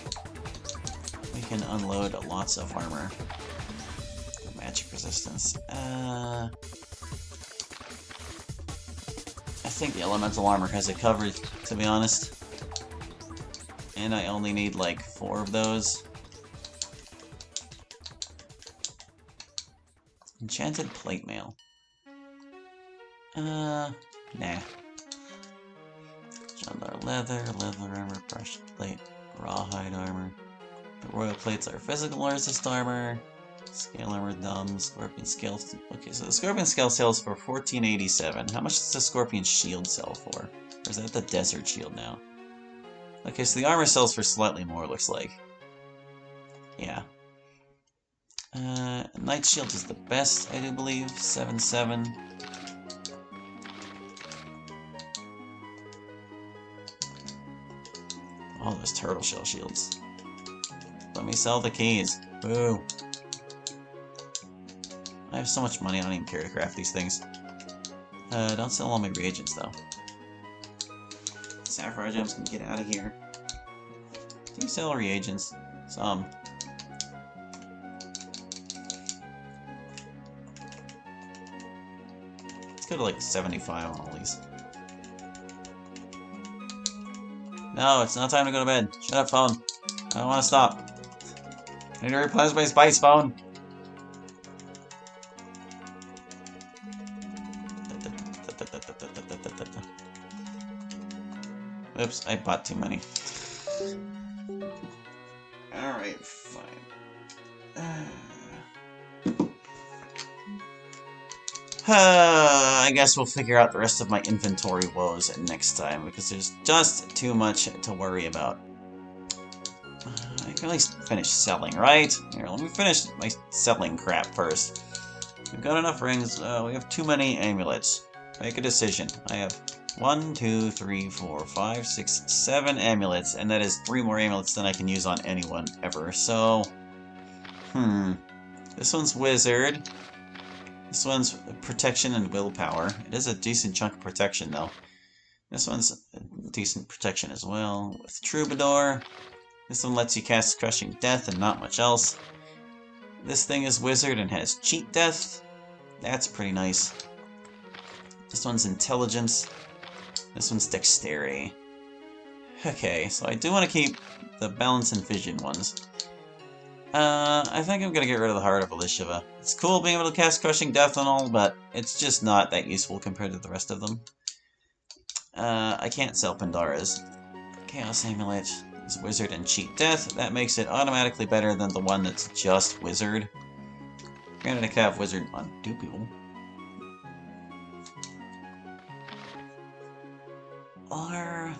We can unload lots of armor. Magic resistance. I think the elemental armor has it covered, to be honest. And I only need like 4 of those. Enchanted plate mail. Nah. Jandar leather armor, brushed plate, rawhide armor. The royal plates are physical resist armor. Scale armor dumb, scorpion scale. Okay, so the scorpion scale sells for 1487. How much does the scorpion shield sell for? Or is that the desert shield now? Okay, so the armor sells for slightly more, looks like. Yeah. Knight shield is the best, I do believe. 7-7. Oh, those turtle shell shields. Let me sell the keys. Boo. I have so much money, I don't even care to craft these things. Don't sell all my reagents, though. Sapphire gems can get out of here. Do you sell reagents? Some. Let's go to like 75 on all these. No, it's not time to go to bed. Shut up, phone. I don't want to stop. I need to replenish my spice, phone. Oops, I bought too many. Alright, fine. I guess we'll figure out the rest of my inventory woes next time, because there's just too much to worry about. I can at least finish selling, right? Here, let me finish my selling crap first. We've got enough rings, we have too many amulets. Make a decision. I have 1, 2, 3, 4, 5, 6, 7 amulets, and that is 3 more amulets than I can use on anyone ever, so... This one's wizard. This one's protection and willpower. It is a decent chunk of protection, though. This one's a decent protection as well. With Troubadour. This one lets you cast Crushing Death and not much else. This thing is wizard and has Cheat Death. That's pretty nice. This one's Intelligence. This one's Dexterity. Okay, so I do want to keep the Balance and Vision ones. I think I'm gonna get rid of the Heart of Elisheva. It's cool being able to cast Crushing Death and all, but it's just not that useful compared to the rest of them. I can't sell Pandara's. Chaos Amulet is Wizard and Cheat Death. That makes it automatically better than the one that's just Wizard. Granted, I can have Wizard on 2 people. Or...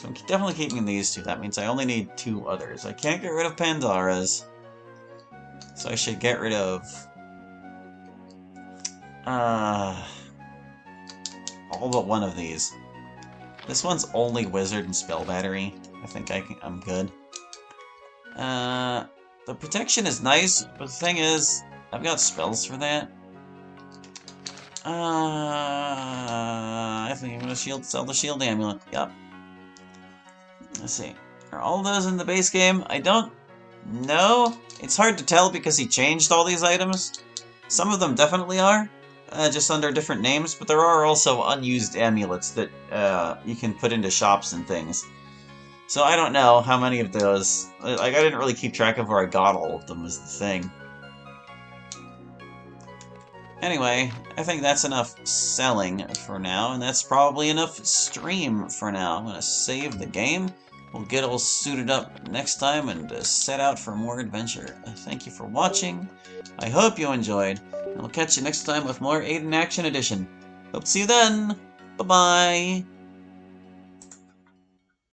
I'm definitely keeping these 2. That means I only need 2 others. I can't get rid of Pandara's. So I should get rid of... all but one of these. This one's only Wizard and Spell Battery. I think I'm good. The protection is nice, but the thing is, I've got spells for that. I think I'm gonna sell the shield amulet. Yup. Let's see. Are all those in the base game? I don't know. It's hard to tell because he changed all these items. Some of them definitely are, just under different names, but there are also unused amulets that you can put into shops and things. So I don't know how many of those... Like, I didn't really keep track of where I got all of them, is the thing. Anyway, I think that's enough selling for now, and that's probably enough stream for now. I'm gonna save the game. We'll get all suited up next time and set out for more adventure. Thank you for watching. I hope you enjoyed, and we'll catch you next time with more Aidyn Action Edition. Hope to see you then! Bye-bye!